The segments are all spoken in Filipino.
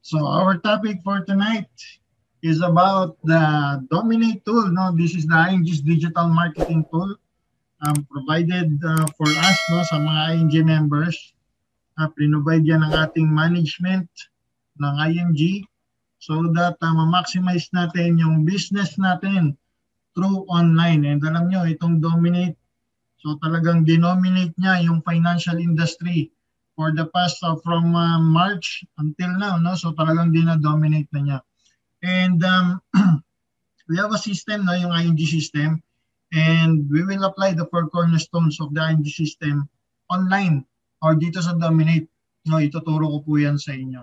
So our topic for tonight is about the Dominate tool. No, this is the ING's digital marketing tool provided for us, no, sa mga ING members. Provide yan ng ating management ng ING so that ma-maximize natin yung business natin through online. And alam nyo, itong Dominate, so talagang denominate niya yung financial industry for the past from March until now, no? So talagang dina-dominate na niya. And we have a system, no, yung ING system, and we will apply the 4 cornerstones of the ING system online or dito sa Dominate. No, ituturo ko po yan sa inyo.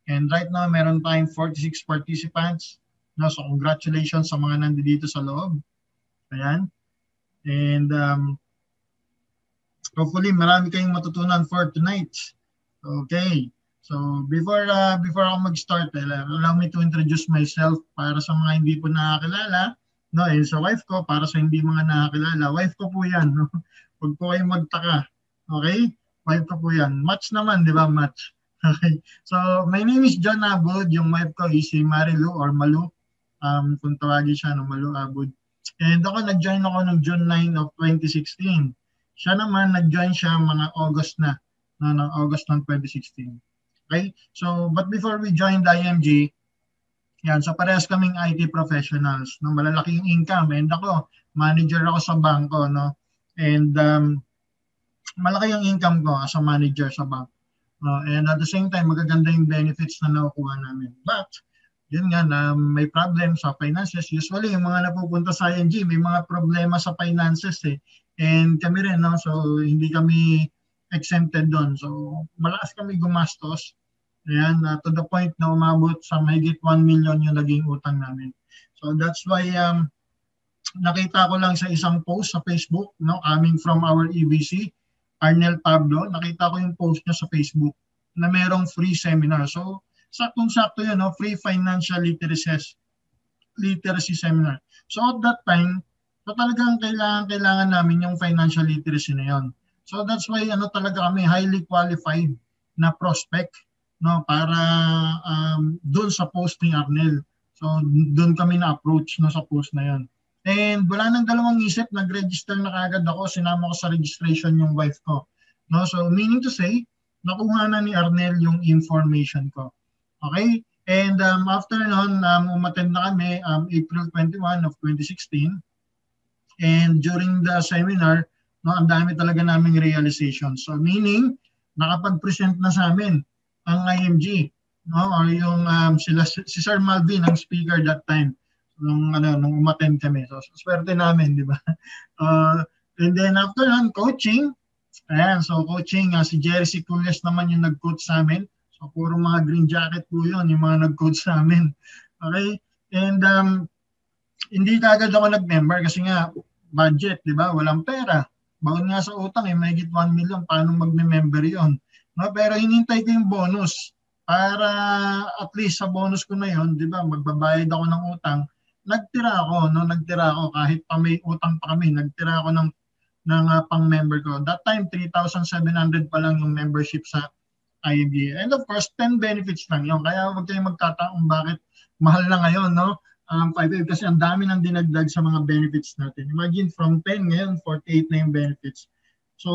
And right now, meron tayong 46 participants. No, so congratulations sa mga nandito sa loob. Ayan. And hopefully, marami kayong matutunan for tonight. Okay. So, before ako mag-start, allow me to introduce myself para sa mga hindi po nakakilala. No, and sa wife ko, para sa hindi mga nakakilala. Wife ko po yan. No? Huwag po kayong magtaka. Okay? Wife ko po yan. Match naman, di ba? Match. Okay. So, my name is John Abud. Yung wife ko is si Marilu or Malu. Kung tawagin siya, no, Malu Abud. And ako, nag-join ako ng June 9 of 2016. Siya naman, nag-join siya mga August na, no, ng August ng 2016. Okay? So, but before we joined IMG, yan, so parehas kaming IT professionals, no, malalaki yung income. And ako, manager ako sa bangko, no? And malaki yung income ko as a manager sa bank. And at the same time, magaganda yung benefits na nakukuha namin. But, yun nga, na may problem sa finances. Usually, yung mga napupunta sa ING, may mga problema sa finances eh. And kami rin, no? So hindi kami exempted doon. So malakas kami gumastos. Ayan, to the point na umabot sa mahigit 1 million yung naging utang namin. So that's why nakita ko lang sa isang post sa Facebook, no, coming from our EBC, Arnel Pablo, nakita ko yung post niya sa Facebook na merong free seminar. So saktong-sakto yun, no, free financial literacy seminar. So at that time, so talagang kailangan namin yung financial literacy na yun. So that's why talaga kami highly qualified na prospect, no, para doon sa post ni Arnel. So doon kami na-approach, no, sa post na yun. And wala nang dalawang isip, nag-register na kagad ako, sinama ko sa registration yung wife ko. No, so meaning to say, nakuha na ni Arnel yung information ko. Okay? And after noon, umattend na kami April 21 of 2016. And during the seminar, no, ang dami talaga naming realization. So meaning, nakapag-present na sa amin ang IMG, no, or yung si Sir Malvin ang speaker that time nung umattend kami. So swerte namin, di ba? And then after nun, coaching. Ayan, so coaching, si Jerry Siculias naman yung nag-coach sa amin. So puro mga green jacket po yun, yung mga nag-coach sa amin. Okay? And hindi kagad ako nag-member kasi nga budget, di ba? Walang pera. Baon nga sa utang, mahigit 1 million, paano mag-member yon? No, pero hinintay ko yung bonus para at least sa bonus ko na yon, di ba, magbabayad ako ng utang. Nagtira ako kahit pa may utang pa kami, nagtira ako ng pang-member ko. That time, 3,700 pa lang yung membership sa IMG. And of course, 10 benefits lang yun. Kaya huwag kayong magtataong bakit mahal na ngayon, no? 5 kasi ang dami nang dinagdag sa mga benefits natin. Imagine from 10 ngayon, 48 na yung benefits. So,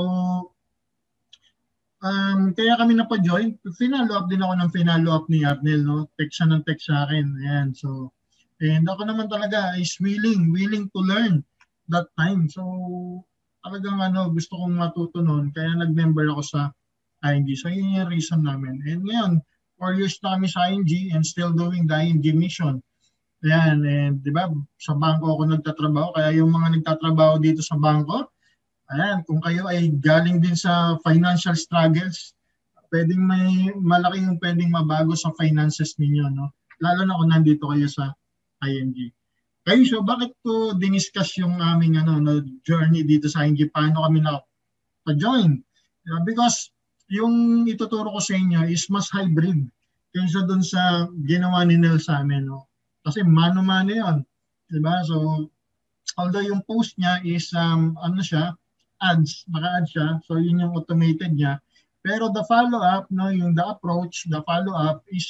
kaya kami napa-join. Finalo up din ako ng finalo up ni Arnel, no? Text siya ng text sa akin. Ayan, so, and ako naman talaga is willing to learn that time. So, talagang gusto kong matuto noon. Kaya nag-member ako sa ING. So, yun yung reason namin. And ngayon, 4 years na kami sa ING and still doing the ING mission. Ayan, and di ba, sa bangko ako nagtatrabaho, kaya yung mga nagtatrabaho dito sa bangko, ayan, kung kayo ay galing din sa financial struggles, pwedeng malaki yung pwedeng mabago sa finances ninyo, no? Lalo na kung nandito kayo sa ING. Kayo, so bakit ko diniscuss yung aming journey dito sa ING, paano kami na-join? Because yung ituturo ko sa inyo is mas hybrid kaysa dun sa ginawa ni Nel sa amin, no? Kasi mano-mano yun. Diba? So, although yung post niya is, ads, naka-add siya. So yun yung automated niya. Pero the follow-up, no, yung the approach, the follow-up is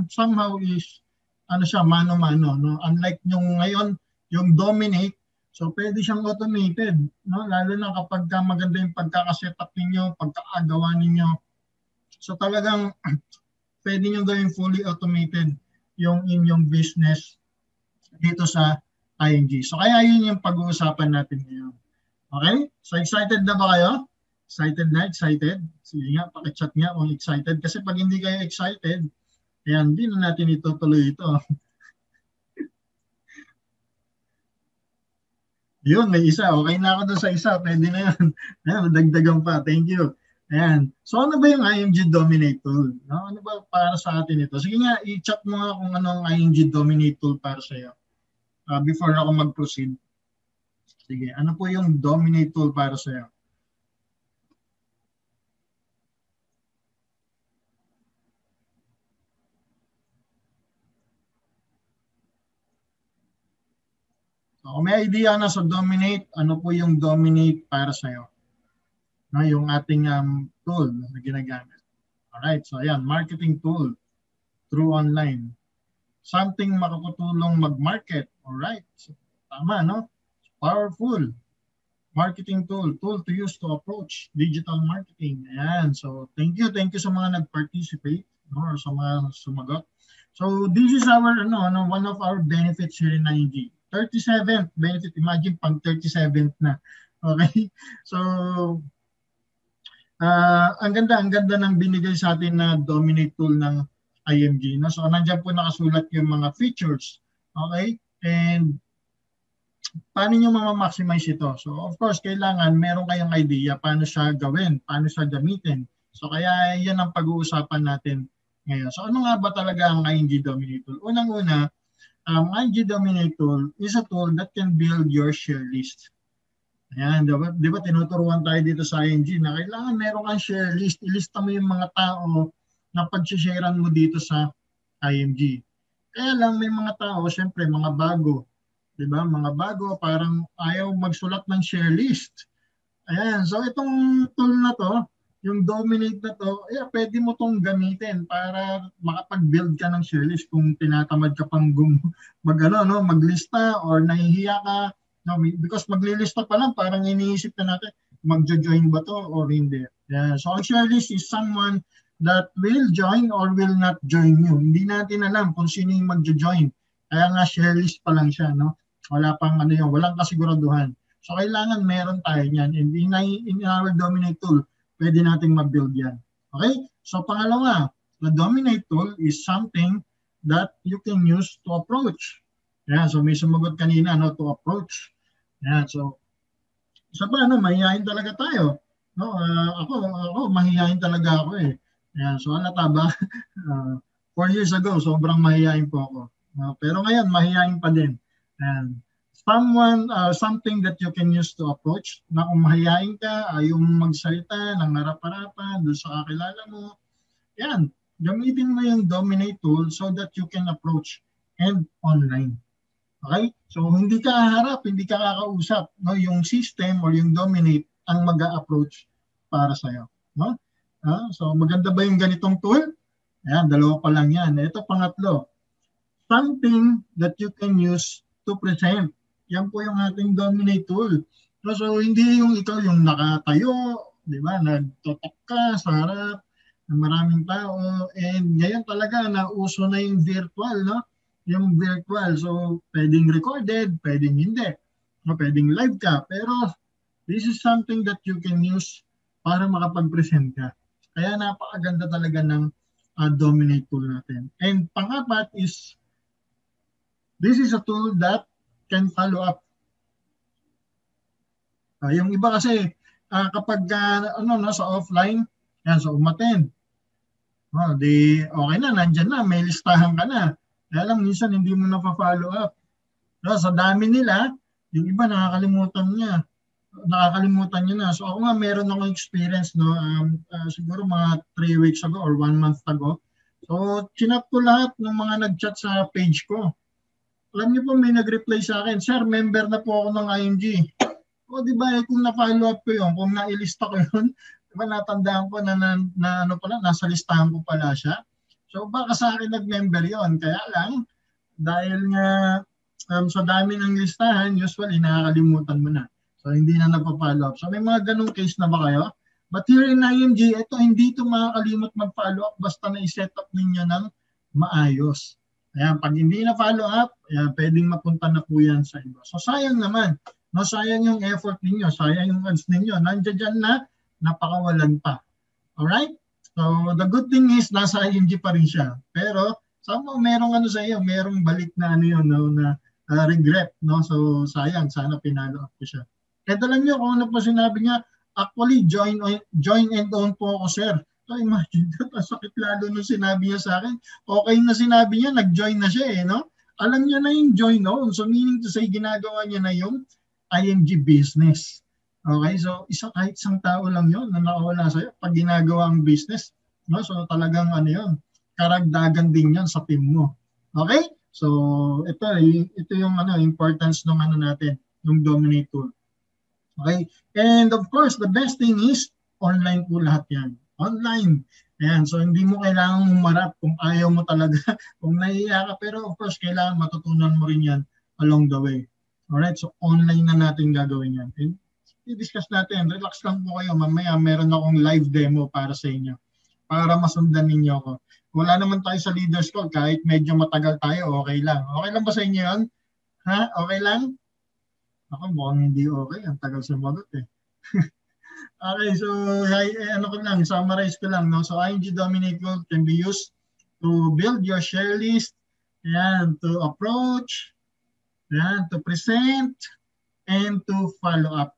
somehow is ano siya, mano-mano, no? Unlike yung ngayon, yung dominate, so pwede siyang automated, no? Lalo na kapag maganda yung pagkakasetup ninyo, pagkakagawa ninyo. So talagang pwede nyo gawing fully automated yung inyong business dito sa ING. So kaya yun yung pag-uusapan natin ngayon. Okay? So excited na ba kayo? Excited na? Excited? Sige nga, pakichat nga kung excited. Kasi pag hindi kayo excited, ayan, hindi na natin itutuloy ito. Yun, may isa. Okay na ako doon sa isa. Pwede na yan. Ayan, dagdagan pa. Thank you. Ayan. So ano ba yung IMG Dominate Tool? No? Ano ba para sa atin ito? Sige nga, i-chat mo nga kung ano ang IMG Dominate Tool para sa iyo. Before ako mag-proceed. Sige, ano po yung Dominate Tool para sa iyo? So, kung may idea na sa Dominate, ano po yung Dominate para sa iyo? No, yung ating tool na ginagamit. Alright, so ayan, marketing tool through online. Something makakatulong mag-market. Alright, so, tama, no? Powerful. Marketing tool to use to approach digital marketing. Ayan, so thank you sa mga nag-participate, no, or sa mga sumagot. So this is our one of our benefits here in ING. 37th benefit, imagine pang 37th na. Okay? So ang ganda ng binigay sa atin na Dominate tool ng IMG. No? So nandiyan po nakasulat yung mga features. Okay? And paano nyo ma-maximize ito? So of course, kailangan meron kayong idea paano siya gawin, paano siya gamitin. So kaya yan ang pag-uusapan natin ngayon. So ano nga ba talaga ang ING Dominate Tool? Unang-una, ING Dominate Tool is a tool that can build your share list. Ayan, di ba tinuturuan tayo dito sa ING na kailangan meron kang share list. Ilista mo yung mga tao na pag-sharean mo dito sa ING. Kaya lang may mga tao, syempre mga bago. Di ba? Mga bago, parang ayaw magsulat ng share list. Ayan, so itong tool na to, yung Dominate na to, pwede mo tong gamitin para makapag-build ka ng share list kung tinatamad ka pang maglista or nahihiya ka. No, because maglilista pa lang, parang iniisip na natin, magjo-join ba to or hindi. Yeah. So ang share list is someone that will join or will not join you. Hindi natin alam kung sino yung magjo-join. Kaya nga share list pa lang siya, no? Wala pang walang kasiguraduhan. So kailangan meron tayo niyan. And in our Dominate tool, pwede nating ma-build yan. Okay? So pangalawa, the Dominate tool is something that you can use to approach. Yan, so may sumagot kanina, to approach. Yan, so isa pa, mahihayin talaga tayo. No, ako mahihayin talaga ako eh. Yan, so halata ba? 4 years ago, sobrang mahihayin po ako. Pero ngayon, mahihayin pa din. Yan. Something that you can use to approach, na kung mahihayin ka, ayaw magsalita ng harap-harapan doon sa kakilala mo. Yan, gamitin mo yung Dominate tool so that you can approach and online. Okay? So hindi ka haharap, hindi ka kakausap, no? Yung system or yung Dominate ang mag-a-approach para sa iyo, no? So maganda ba yung ganitong tool? Ayan, dalawa pa lang yan. Ito pangatlo. Something that you can use to present. Yan po yung ating Dominate tool. So hindi yung ikaw yung nakatayo, di ba? Nagtotok ka sa harap ng maraming tao. And ngayon talaga nauso na yung virtual, no? Yung virtual. So, pwedeng recorded, pwedeng hindi. No, pwedeng live ka. Pero, this is something that you can use para makapag-present ka. Kaya napakaganda talaga ng Dominate tool natin. And pangapat is, this is a tool that can follow up. Yung iba kasi, kapag sa offline, yan, so umattend. Okay na, nandyan na, may listahan ka na. Kaya lang minsan hindi mo na-follow up. So, sa dami nila, yung iba nakakalimutan niya na. So ako nga meron akong experience siguro mga 3 weeks ago or 1 month ago. So chinap ko lahat ng mga nag-chat sa page ko. Alam niyo po may nag-reply sa akin, "Sir, member na po ako ng ING." O di ba, kung na-follow up ko yun, kung nailista ko yun, di ba natandaan ko na ano pala, nasa listahan ko pala siya. So baka sa akin nag-member yon. Kaya lang, dahil nga sa dami ng listahan, usually nakakalimutan mo na. So hindi na nagpa-follow up. So may mga ganung case na ba kayo? But here in IMG, ito hindi ito makakalimot mag-follow up basta na-set up ninyo ng maayos. Ayan, pag hindi na follow up, ayan, pwedeng mapunta na po yan sa iba. So sayang naman, no, sayang yung effort ninyo, sayang yung ads ninyo. Nandiyan dyan na, napakawalan pa. Alright? So the good thing is, nasa IMG pa rin siya. Pero, somehow merong ano sa iyo, merong balik na ano yun, no, na regret. No? So sayang, sana pinalo up ko siya. At alam niyo kung ano po sinabi niya, actually, join and own po ako, sir. So imagine that, ang sakit lalo nung sinabi niya sa akin. Okay na sinabi niya, nag-join na siya eh, no? Alam niya na yung join on. So meaning to say, ginagawa niya na yung IMG business. Okay, so kahit isang tao lang yun na nakawala sa'yo pag ginagawa ang business. No? So talagang ano yun, karagdagan din yan sa team mo. Okay? So ito yung ano, importance ng ano natin, yung Dominate tool. Okay? And of course, the best thing is online po lahat yan. Online. Ayan, so hindi mo kailangan umarap kung ayaw mo talaga, kung nahihiya ka, pero of course, kailangan matutunan mo rin yan along the way. Alright, so online na natin gagawin yan. And i-discuss natin, relax lang po kayo, mamaya meron akong live demo para sa inyo, para masundan ninyo ako. Wala naman tayo sa leaders call, kahit medyo matagal tayo, okay lang. Okay lang ba sa inyo yan? Ha? Okay lang? Ako, mukhang hindi okay, ang tagal sumagot eh. Okay, so ano ko lang, summarize ko lang. No? So IMG Dominate Gold can be used to build your share list, yan, to approach, yan, to present, and to follow up.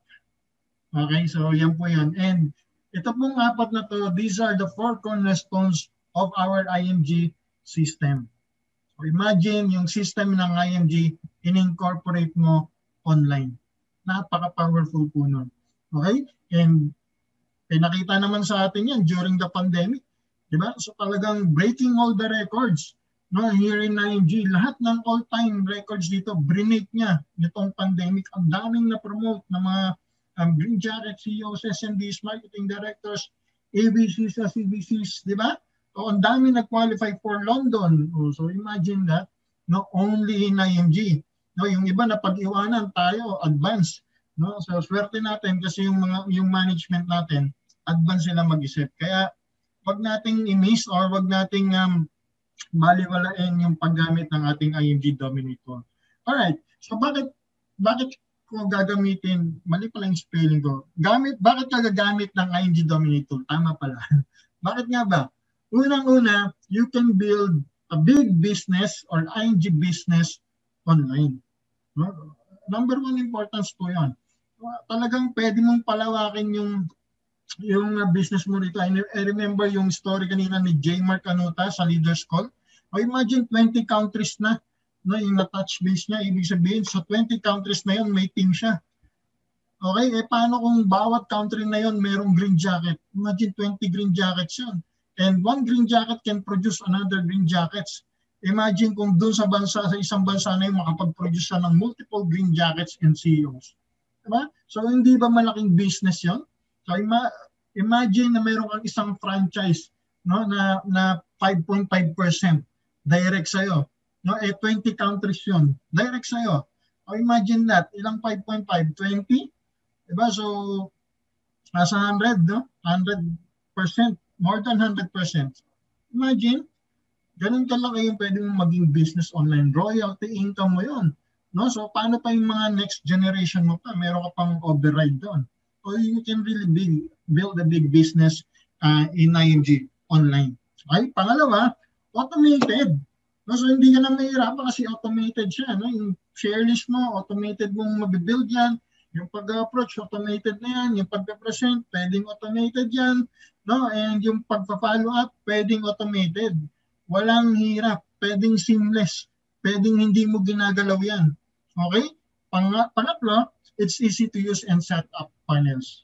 Okay, so yan po yan. And ito pong apat na to, these are the 4 cornerstones of our IMG system. So imagine yung system ng IMG, in-incorporate mo online. Napaka-powerful po nun. Okay? And nakita naman sa atin yan during the pandemic. Diba? So talagang breaking all the records. No, here in IMG, lahat ng all-time records dito, brinate niya nitong pandemic. Ang daming na-promote ng mga Green Jacket CEOs, SMDs, marketing directors, ABCs, CBCs, di ba? So ang dami nag-qualify for London. So imagine that, no, only in IMG. No, yung iba na pag-iwanan tayo, advance. No? So swerte natin kasi yung management natin, advance sila mag-isip. Kaya wag nating i-miss or wag nating baliwalain yung paggamit ng ating IMG Dominator. Alright, so bakit ko gagamitin, mali pala yung spelling ko, bakit ka gagamit ng IMG Dominator? Tama pala. Bakit nga ba? Unang-una, you can build a big business or IMG business online. No? Number 1 importance po yan. Talagang pwede mong palawakin yung business mo rito. I remember yung story kanina ni J. Mark Anuta sa Leaders Call. O imagine 20 countries na, no, yung na-touch base niya. Ibig sabihin, sa 20 countries na yun, may team siya. Okay, paano kung bawat country na yun merong green jacket? Imagine 20 green jackets yun. And one green jacket can produce another green jackets. Imagine kung doon sa isang bansa na yun, makapag-produce siya ng multiple green jackets and CEOs. Diba? So hindi ba malaking business yun? So imagine na mayroon kang isang franchise, no, na 5.5% direct sa'yo. No, 20 countries yun. Direct sa'yo. O imagine that, ilang 5.5? 20? Diba? So, nasa 100, no? 100%. More than 100%. Imagine, ganun kalaki yung pwede mong maging business online. Royalty income mo yun. No? So, paano pa yung mga next generation mo pa? Meron ka pang override doon. So, you can really build a big business in IMG online. Okay? Pangalawa, automated. No? So, hindi ka na mahirapan kasi automated siya. No? Yung share list mo, automated mong mabibuild yan. Yung pag-approach, automated na yan. Yung pag-present, pwedeng automated yan. No? And yung pag-follow up, pwedeng automated. Walang hirap. Pwedeng seamless. Pwedeng hindi mo ginagalaw yan. Okay? Pangatlo, it's easy to use and set up funnels.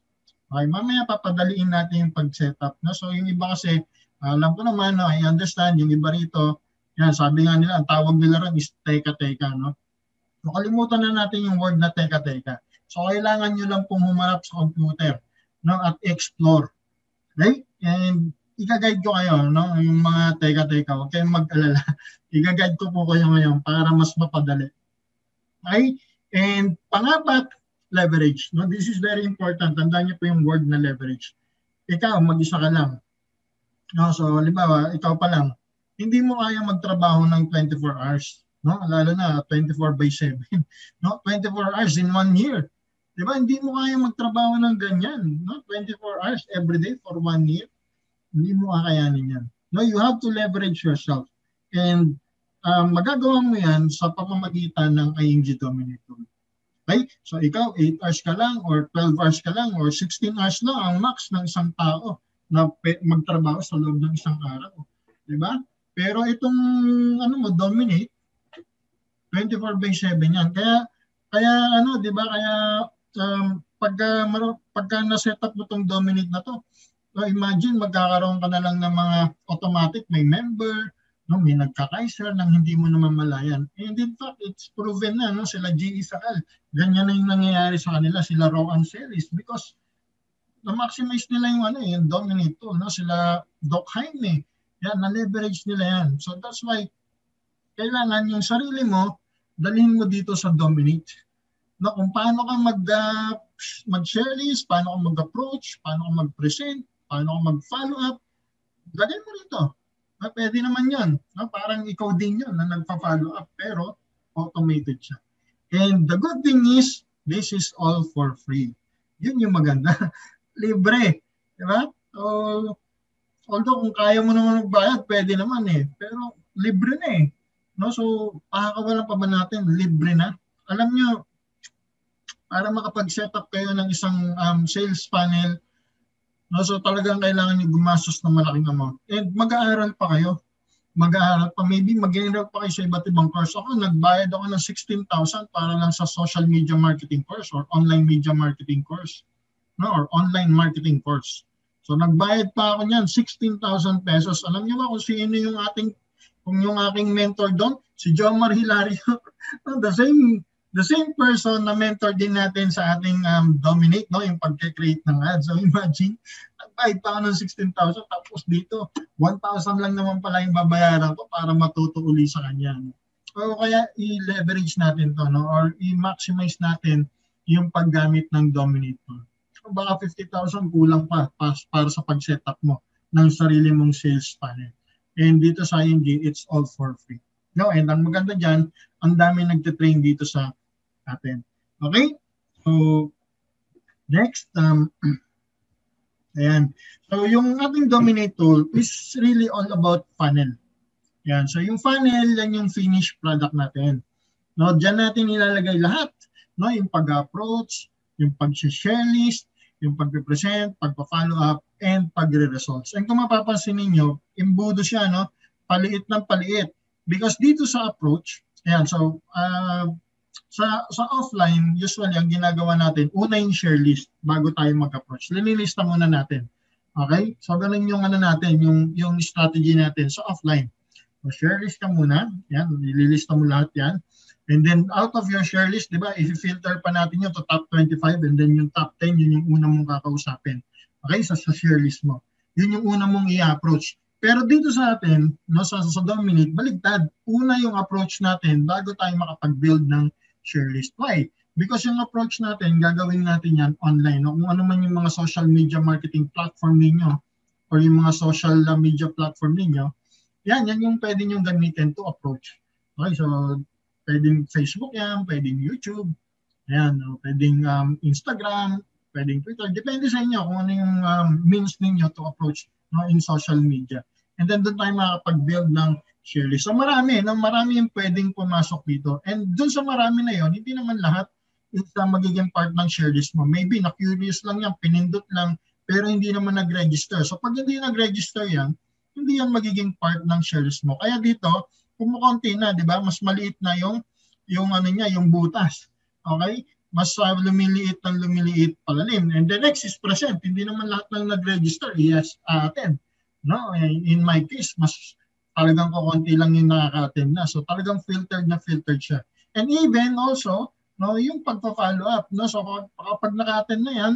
Okay, mamaya papadaliin natin yung pag-set up. No? So yung iba kasi, alam ko naman, no, I understand, yung iba rito, yan, sabi nga nila, ang tawag nila ron is teka-teka. No? So kalimutan na natin yung word na teka-teka. So kailangan nyo lang pong humarap sa computer, no, at explore. Right? And i-guide ko kayo, no? Yung mga teka, huwag kayong mag-alala. I-guide ko po kayo ngayon para mas mapadali. Okay? And pangapat, leverage. No? This is very important. Tandaan niyo po yung word na leverage. Ikaw, mag-isa ka lang. No? So, halimbawa, ikaw pa lang. Hindi mo kaya magtrabaho ng 24 hours. No? Lalo na 24/7. No? 24 hours in 1 year. Diba? Hindi mo kaya magtrabaho ng ganyan. No? 24 hours every day for 1 year. Hindi mo kakayanin yan. No, you have to leverage yourself. And magagawa mo yan sa pamamagitan ng ING Dominator. Okay? So ikaw, 8 hours ka lang or 12 hours ka lang or 16 hours lang ang max ng isang tao na magtrabaho sa loob ng isang araw. Diba? Pero itong Dominate, 24/7 yan. Kaya diba? Kaya pagka na-set up mo itong Dominate na to, so imagine magkakaroon ka na lang ng mga automatic, may member, no, may nagka-Kaiser nang hindi mo naman malayan. And in fact, it's proven na, no, sila GE Sakal. Ganyan na yung nangyayari sa kanila, sila Rowan Series, because na-maximize nila yung Dominate tool, no, sila Doc Jaime. Yan, na-leverage nila yan. So that's why kailangan yung sarili mo, dalhin mo dito sa Dominate. No, kung paano ka mag-share list, paano ka mag-approach, paano ka mag-present, paano ka mag-follow up, gagawin mo rito. Pwede naman yun. No? Parang ikaw din yun na nagpa-follow up, pero automated siya. And the good thing is, this is all for free. Yun yung maganda. Libre. Diba? So, although kung kaya mo naman magbayad, pwede naman eh. Pero libre na eh. No? So, pakakawalan pa ba natin? Libre na. Alam nyo, para makapag-set up kayo ng isang sales funnel, no, so talagang kailangan nyo gumastos ng malaking amount. And mag-aaral pa kayo. Mag-aaral pa. Maybe mag-enroll pa kayo sa iba't ibang course. Ako, nagbayad ako ng 16,000 para lang sa social media marketing course or online media marketing course. No, or online marketing course. So nagbayad pa ako niyan, 16,000 pesos. Alam niyo ba kung sino yung aking mentor doon? Si Jomar Hilario. The same person na mentor din natin sa ating Dominate, no, yung pagke-create ng ads. So imagine, nagbayad pa ako ng 16,000 tapos dito 1,000 lang naman pala yung babayaran ko para matuto uli sa kanya. No? So kaya i-leverage natin to, no, or i-maximize natin yung paggamit ng Dominate. No? So baka 50,000 kulang pa para sa pag-setup mo ng sarili mong sales funnel. And dito sa ING, it's all for free. No, and ang maganda dyan, ang dami nagtitrain dito sa atin. Okay? So, next, ayan. So, yung ating Dominate tool is really all about funnel. Ayan. So, yung funnel, yan yung finished product natin. No, dyan natin ilalagay lahat. No, yung pag-approach, yung pag-share list, yung pag-present, pagpa-follow up, and pagre-results. And kung mapapansin ninyo, imbudo siya, no? Paliit ng paliit. Because dito sa approach, ayan, so, sa offline, usually ang ginagawa natin, una yung share list bago tayo mag-approach. Linilista muna natin. Okay? So ganun yung natin, yung strategy natin sa offline. So share list ka muna. Yan, nililista mo lahat yan. And then out of your share list, di ba, i-filter pa natin yun to top 25 and then yung top 10, yun yung una mong kakausapin. Okay? Sa share list mo. Yun yung una mong i-approach. Pero dito sa atin, no, sa Dominate, baligtad. Una yung approach natin bago tayo makapag-build ng share list. Why? Because yung approach natin, gagawin natin yan online. No? Kung ano man yung mga social media marketing platform ninyo or yung mga social media platform ninyo, yan yung pwede nyo gamitin to approach. Okay, so pwedeng Facebook yan, pwedeng YouTube, ayan, pwedeng Instagram, pwedeng Twitter. Depende sa inyo kung ano yung means ninyo to approach, no, in social media. And then doon tayo makapag-build ng share list. So marami yung pwedeng pumasok dito. And doon sa marami na yon, hindi naman lahat is magiging part ng share list mo. Maybe na-curious lang yan, pinindot lang, pero hindi naman nag-register. So pag hindi nag-register yan, hindi yan magiging part ng share list mo. Kaya dito, kumukonti na, di ba? Mas maliit na yung butas. Okay? Mas lumiliit palalim. And the next is present. Hindi naman lahat ng nag-register. Yes, attend. No? In my case, mas talagang kukunti lang yung nakaka-attend na. So talagang filtered siya. And even also, no, yung pagpa-follow up, no? So kapag naka-attend na yan,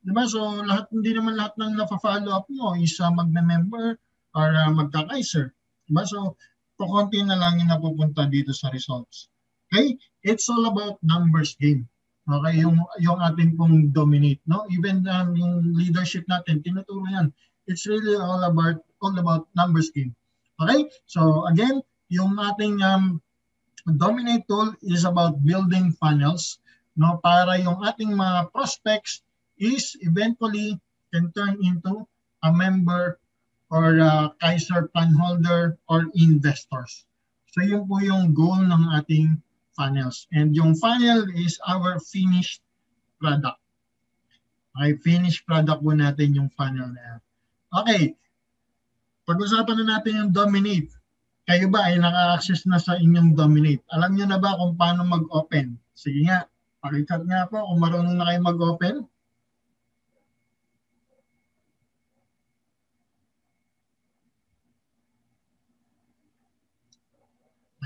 'di ba? So lahat hindi naman lahat ng na-follow up mo is magme-member or magka-Kaiser, 'di ba? So kukunti na lang yung napupunta dito sa results. Okay? It's all about numbers game. Okay, yung ating pong dominate, no? Even yung leadership natin tinuturo yan. It's really all about numbers game. Okay? So again, yung ating dominate tool is about building funnels, no, para yung ating mga prospects is eventually can turn into a member or Kaiser plan holder or investors. So yun po yung goal ng ating funnels. And yung funnel is our finished product. Okay, finished product po natin yung funnel na yan. Okay, pag-usapan na natin yung dominate. Kayo ba ay naka-access na sa inyong dominate? Alam nyo na ba kung paano mag-open? Sige nga, pakichat nga po kung marunong na kayo mag-open.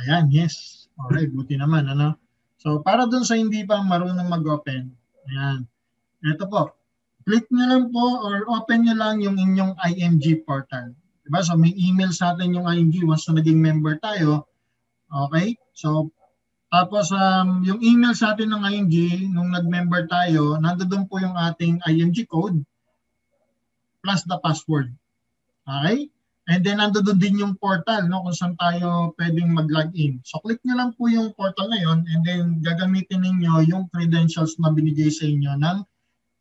Ayan, yes. Alright, buti naman, ano? So, para dun sa hindi pa marunong mag-open, ayan. Ito po, click nyo lang po or open nyo lang yung inyong IMG portal. Diba? So, may email sa atin yung IMG once na naging member tayo. Okay? So, tapos yung email sa atin ng IMG, nung nag-member tayo, nandoon po yung ating IMG code plus the password. Okay? And then nandoon din yung portal, no, kung saan tayo pwedeng mag-login. So click nyo lang po yung portal na yon and then gagamitin ninyo yung credentials na binigay sa inyo ng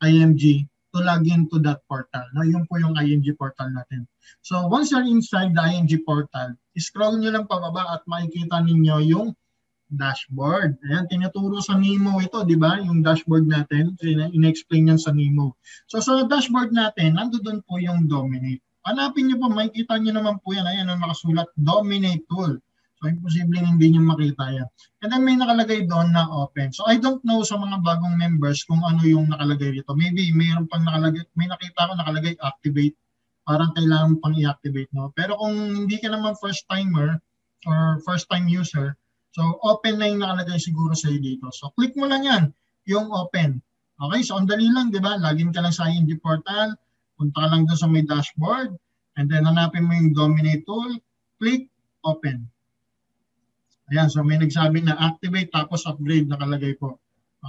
IMG to log into that portal. No, yun po yung IMG portal natin. So once you're inside the IMG portal, scroll nyo lang pababa at makikita ninyo yung dashboard. Ayan, tinuturo sa Nemo ito, di ba? Yung dashboard natin, in-explain yan sa Nemo. So sa dashboard natin, nandoon po yung dominate. Hanapin nyo po, makikita nyo naman po yan. Ayan, ang nakasulat, dominate tool. So imposible hindi nyo makita yan. And then may nakalagay doon na open. So I don't know sa mga bagong members kung ano yung nakalagay dito. Maybe mayroon pang nakalagay, may nakita ko nakalagay activate. Parang kailangan pang i-activate, no? Pero kung hindi ka naman first timer or first time user, so, open na yung nakalagay siguro sa iyo dito. So, click mo lang yan, yung open. Okay, so ang dali lang, di ba? Login ka lang sa IMG portal, punta ka lang doon sa may dashboard, and then hanapin mo yung dominate tool, click, open. Ayan, so may nagsabi na activate tapos upgrade nakalagay po.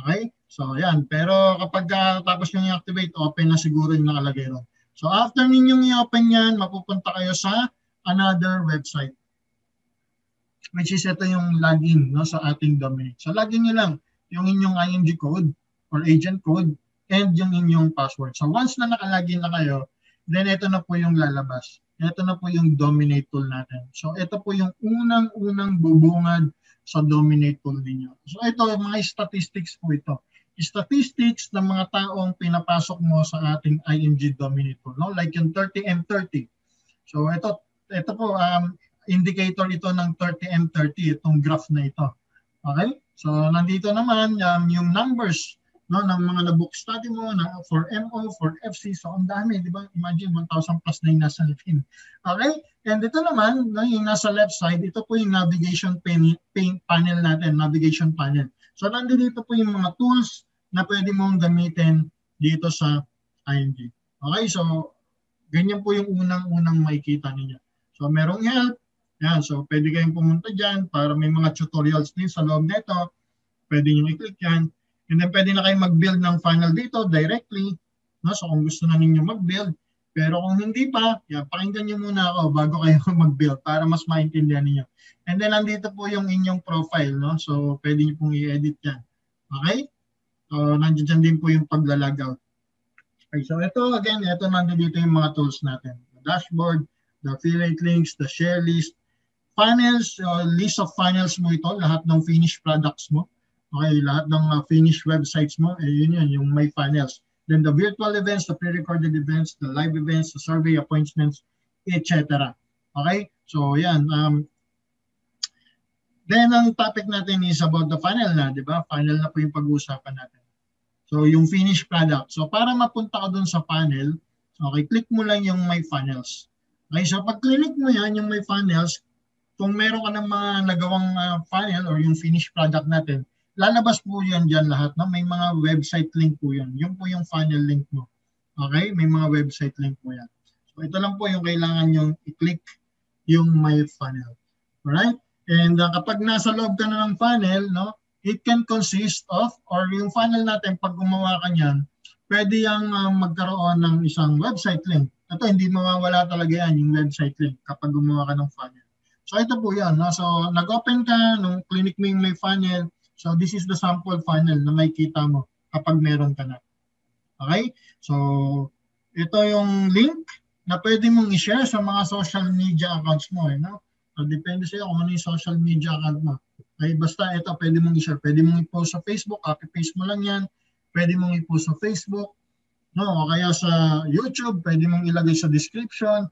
Okay? So, ayan. Pero kapag tapos yung i-activate, open na siguro yung nakalagay ron. So, after ninyong i-open yan, mapupunta kayo sa another website, which is ito yung login, no, sa ating dominate. So login nyo lang yung inyong IMG code or agent code and yung inyong password. So once na nakalagin na kayo, then ito na po yung lalabas. Ito na po yung dominate tool natin. So ito po yung unang-unang bubungad sa dominate tool niyo. So ito, mga statistics po ito. Statistics ng mga taong pinapasok mo sa ating IMG dominate tool, no? Like yung 30M30. So ito po, indicator ito ng 30M30, itong graph na ito. Okay? So nandito naman yung numbers, no, ng mga na-book study mo na for MO, for FC. So ang dami, di ba? Imagine 1,000 plus na yung nasa lifin. Okay? And ito naman, no, yung nasa left side, ito po yung navigation panel natin, navigation panel. So nandito po yung mga tools na pwede mong gamitin dito sa IMG. Okay? So ganyan po yung unang-unang makikita ninyo. So merong help. Yan, so pwede kayong pumunta dyan para may mga tutorials din sa loob nito. Pwede nyo i-click yan. And then pwede na kayo mag-build ng funnel dito directly. No? So kung gusto na ninyo mag-build. Pero kung hindi pa, yan, pakinggan nyo muna ako bago kayo mag-build para mas maintindihan niyo. And then nandito po yung inyong profile. No? So pwede nyo pong i-edit yan. Okay? So nandiyan din po yung pagla-logout. Okay, so ito again, ito nandito yung mga tools natin. The dashboard, the affiliate links, the share list, funnels, list of funnels mo ito, lahat ng finished products mo. Okay, lahat ng finished websites mo, yun yung may funnels. Then the virtual events, the pre-recorded events, the live events, the survey appointments, etc. Okay, so yan. Then ang topic natin is about the funnel na, di ba? Funnel na po yung pag-uusapan natin. So yung finished product. So para mapunta ka dun sa funnel, okay, click mo lang yung my funnels. Okay, so pag click mo yan, yung my funnels, kung meron ka ng mga nagawang funnel or yung finished product natin, lalabas po yan dyan lahat. No? May mga website link po yan. Yun po yung funnel link mo. Okay? May mga website link po yan. So ito lang po yung kailangan yung i-click yung my funnel. Alright? And kapag nasa loob ka na ng funnel, no, it can consist of, or yung funnel natin, pag gumawa ka niyan, pwede yung magkaroon ng isang website link. Ito, hindi mawawala talaga yan, yung website link kapag gumawa ka ng funnel. So ito po yan. No? So nag-open ka, nung clinic mo yung may funnel, so this is the sample funnel na makikita mo kapag meron ka na. Okay? So ito yung link na pwede mong i-share sa mga social media accounts mo. No? So depende sa'yo kung ano yung social media account mo. Okay? Basta ito pwede mong i-share. Pwede mong i-post sa Facebook, copy-paste mo lang yan. Pwede mong i-post sa Facebook, no? O kaya sa YouTube, pwede mong ilagay sa description.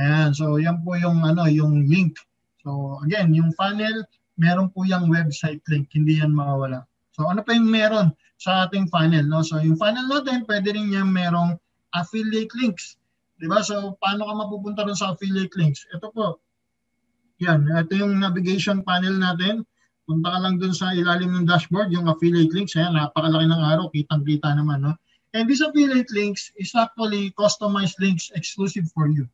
Ayan, so yan po yung yung link. So again, yung funnel, meron po yung website link, hindi yan mawawala. So ano pa yung meron sa ating funnel, no? So yung funnel natin, pwede rin yan merong affiliate links. 'Di ba? So paano ka mapupunta rin sa affiliate links? Ito po. Yan, ito yung navigation panel natin. Punta ka lang dun sa ilalim ng dashboard, yung affiliate links. Ayan, napakalaki ng araw, kitang-kita naman, no? And these affiliate links is actually customized links exclusive for you.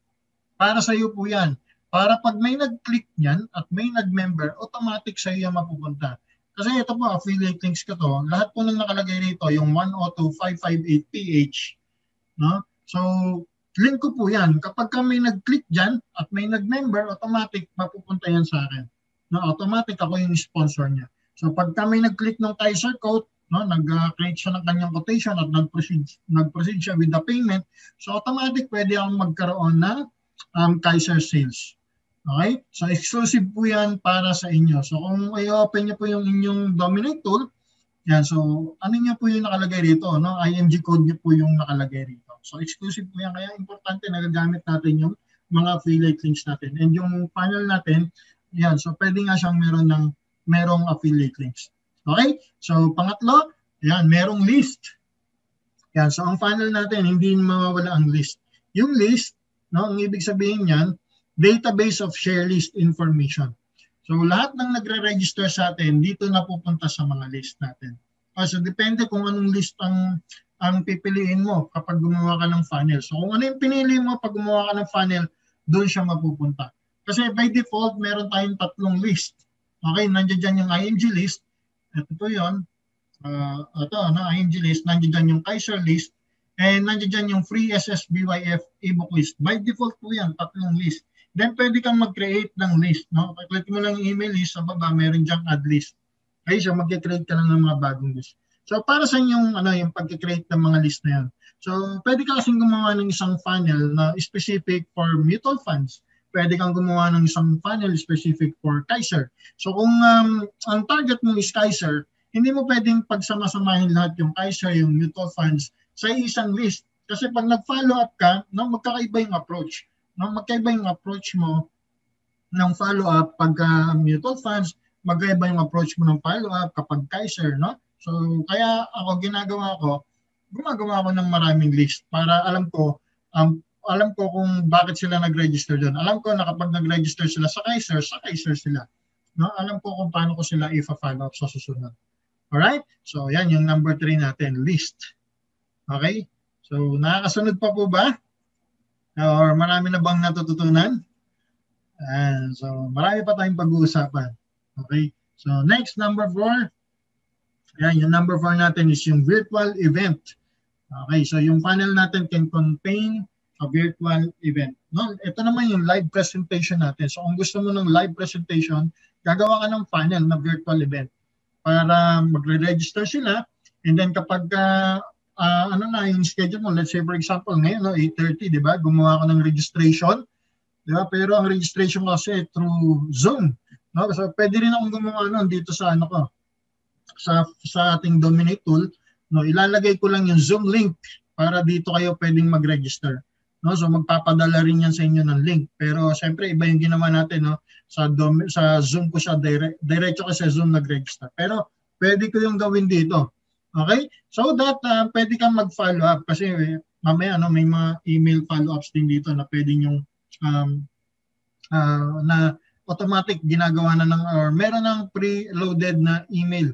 Para sa iyo po yan. Para pag may nag-click niyan at may nag-member, automatic sa iyo mapupunta. Kasi ito po, affiliate links ko to. Lahat po nang nakalagay rito, yung 102558PH, no? So, link ko po yan. Kapag may nag-click dyan at may nag-member, automatic mapupunta yan sa akin. No, automatic ako yung sponsor niya. So pag may nag-click ng Kaiser code, no, nag-create siya ng kanyang quotation at nag-proceed siya with the payment, so automatic pwede akong magkaroon na Kaiser sales. Okay? So exclusive po yan para sa inyo. So kung i-open niyo po yung inyong Dominate tool, yan, so ano niya po yung nakalagay rito, no? IMG code niyo po yung nakalagay rito. So exclusive po yan, kaya importante na gagamit natin yung mga affiliate links natin. And yung panel natin, yan, so pwede nga siyang merong affiliate links. Okay? So pangatlo, yan, merong list. Yan, so ang funnel natin, hindi mawawala ang list. Yung list, no, ang ibig sabihin niyan, database of share list information. So lahat ng nagre-register sa atin, dito na pupunta sa mga list natin. So depende kung anong list ang pipiliin mo kapag gumawa ka ng funnel. So kung ano yung pinili mo pag gumawa ka ng funnel, doon siya mapupunta. Kasi by default, meron tayong 3 list. Okay, nandiyan dyan yung IMG list. Ito po yun. IMG list. Nandiyan dyan yung Kaiser list. And nandiyan dyan yung free SSBYF ebook list. By default po yan, 3 list. Then pwede kang mag-create ng list. No? Pag-click mo lang yung email list, sa baba meron dyan add list. Okay, so mag-create ka lang ng mga bagong list. So para sa yung pag-create ng mga list na yan. So pwede ka kasing gumawa ng isang funnel na specific for mutual funds. Pwede kang gumawa ng isang funnel specific for Kaiser. So kung ang target mo is Kaiser, hindi mo pwedeng pagsama-samahin lahat yung Kaiser, yung mutual funds sa isang list. Kasi pag nag-follow up ka, no, magkakaiba yung approach. No, magkaiba yung approach mo ng follow up pag mutual funds, magkaiba yung approach mo ng follow up kapag Kaiser, no? So kaya ako gumagawa ko ng maraming list para alam ko kung bakit sila nag-register doon. Alam ko na kapag nag-register sila sa Kaiser sila. No? Alam ko kung paano ko sila i-follow up sa susunod. Alright? So, yan yung number 3 natin, list. Okay? So, nakakasunod pa po ba? Or marami na bang natututunan? So, marami pa tayong pag-uusapan. Okay? So, next, number 4. Yan, yung number 4 natin is yung virtual event. Okay? So, yung funnel natin can contain a virtual event. No, ito naman yung live presentation natin. So kung gusto mo ng live presentation, gagawa ka ng funnel na virtual event para magre-register sila, and then kapag yung schedule mo, let's say for example ngayon 8:30, di ba? Gumawa ka ng registration, di ba? Pero ang registration kasi through Zoom, no? So pwede rin akong gumawa dito sa sa ating Dominate tool, no? Ilalagay ko lang yung Zoom link para dito kayo pwedeng mag-register. No, so magpapadala rin yan sa inyo ng link. Pero siyempre iba yung ginawa natin, no? Sa Zoom ko siya diretso ko sa Zoom nag-register. Pero pwede ko yung gawin dito. Okay? So that pwede kang mag-follow up kasi mamaya may mga email follow-ups din dito na pwedeng yung na automatic ginagawa na or meron ng pre-loaded na email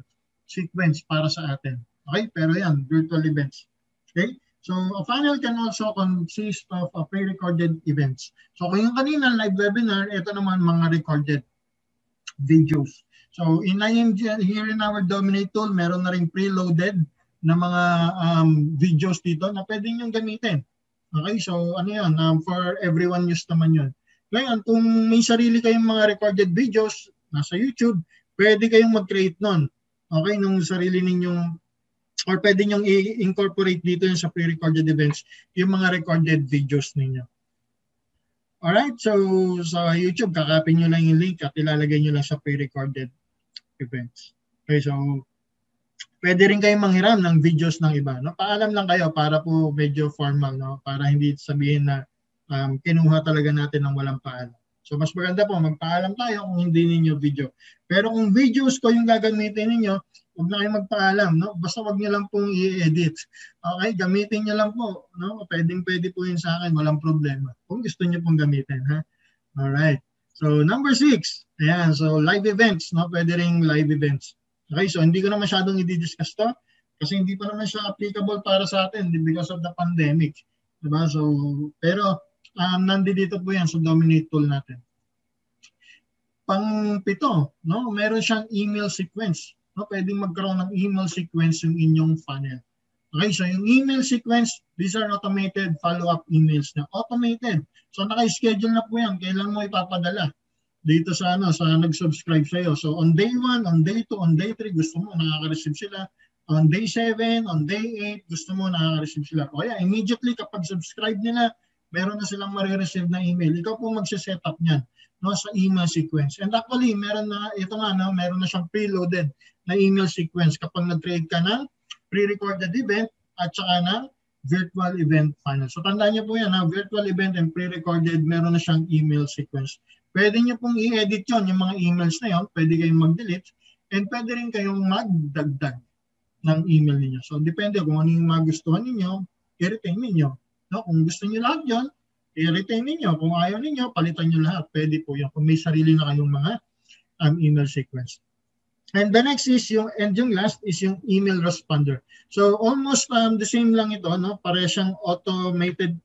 sequence para sa atin. Okay? Pero yan, virtual events. Okay? So, a funnel can also consist of a pre-recorded events. So, kung yung kanina live webinar, ito naman mga recorded videos. So, in IMG, here in our Dominate tool, meron na rin preloaded na mga videos dito na pwede nyo gamitin. Okay? So, ano yan? For everyone use naman yun. Ngayon, kung may sarili kayong mga recorded videos nasa YouTube, pwede kayong mag-create nun. Okay? Nung sarili ninyong, or pwede nyong i-incorporate dito yung sa pre-recorded events, yung mga recorded videos ninyo. Alright? So, sa YouTube, kakapin nyo lang yung link at ilalagay nyo lang sa pre-recorded events. Okay? So, pwede rin kayong manghiram ng videos ng iba. No? Paalam lang kayo para po medyo formal, no? Para hindi sabihin na kinuha talaga natin ng walang paalam. So mas maganda po, magpaalam tayo kung hindi ninyo video. Pero kung videos ko yung gagamitin ninyo, huwag na kayo magpaalam. No? Basta huwag nyo lang pong i-edit. Okay, gamitin nyo lang po. No? Pwede po yun sa akin, walang problema. Kung gusto nyo pong gamitin. Ha? Alright. So number 6, ayan, so live events. No? Pwede ring live events. Okay, so hindi ko na masyadong i-discuss to kasi hindi pa naman siya applicable para sa atin because of the pandemic. Diba? So, pero nandito po yan sa Dominate tool natin. Pang-pito, no? Meron siyang email sequence. No? Pwedeng magkaroon ng email sequence yung inyong funnel. Okay, so yung email sequence, these are automated follow-up emails na automated. So naka-schedule na po yan. Kailan mo ipapadala dito sa nag-subscribe sa'yo. So on day 1, on day 2, on day 3, gusto mo nakaka-receive sila. On day 7, on day 8, gusto mo nakaka-receive sila. O yeah, immediately kapag subscribe nila, meron na silang marireceive na email. Ikaw po mag-set up niyan, no, sa email sequence. And actually, meron na siyang preloaded na email sequence kapag nag-create ka ng pre-recorded event at saka ng virtual event funnel. So tandaan niyo po yan, virtual event and pre-recorded, meron na siyang email sequence. Pwede niyo pong i-edit yon, yung mga emails na yon, pwede kayong mag-delete and pwede rin kayong magdagdag ng email niyo. So depende kung ano yung magustuhan niyo, i-retain niyo. No, kung gusto niyo lahat 'yon, i-retain niyo. Kung ayaw niyo, palitan niyo lahat. Pwede po 'yan. Kung may sarili na kayong mga email sequence. And the next is yung last is yung email responder. So almost the same lang ito, no? Pareho siyang automated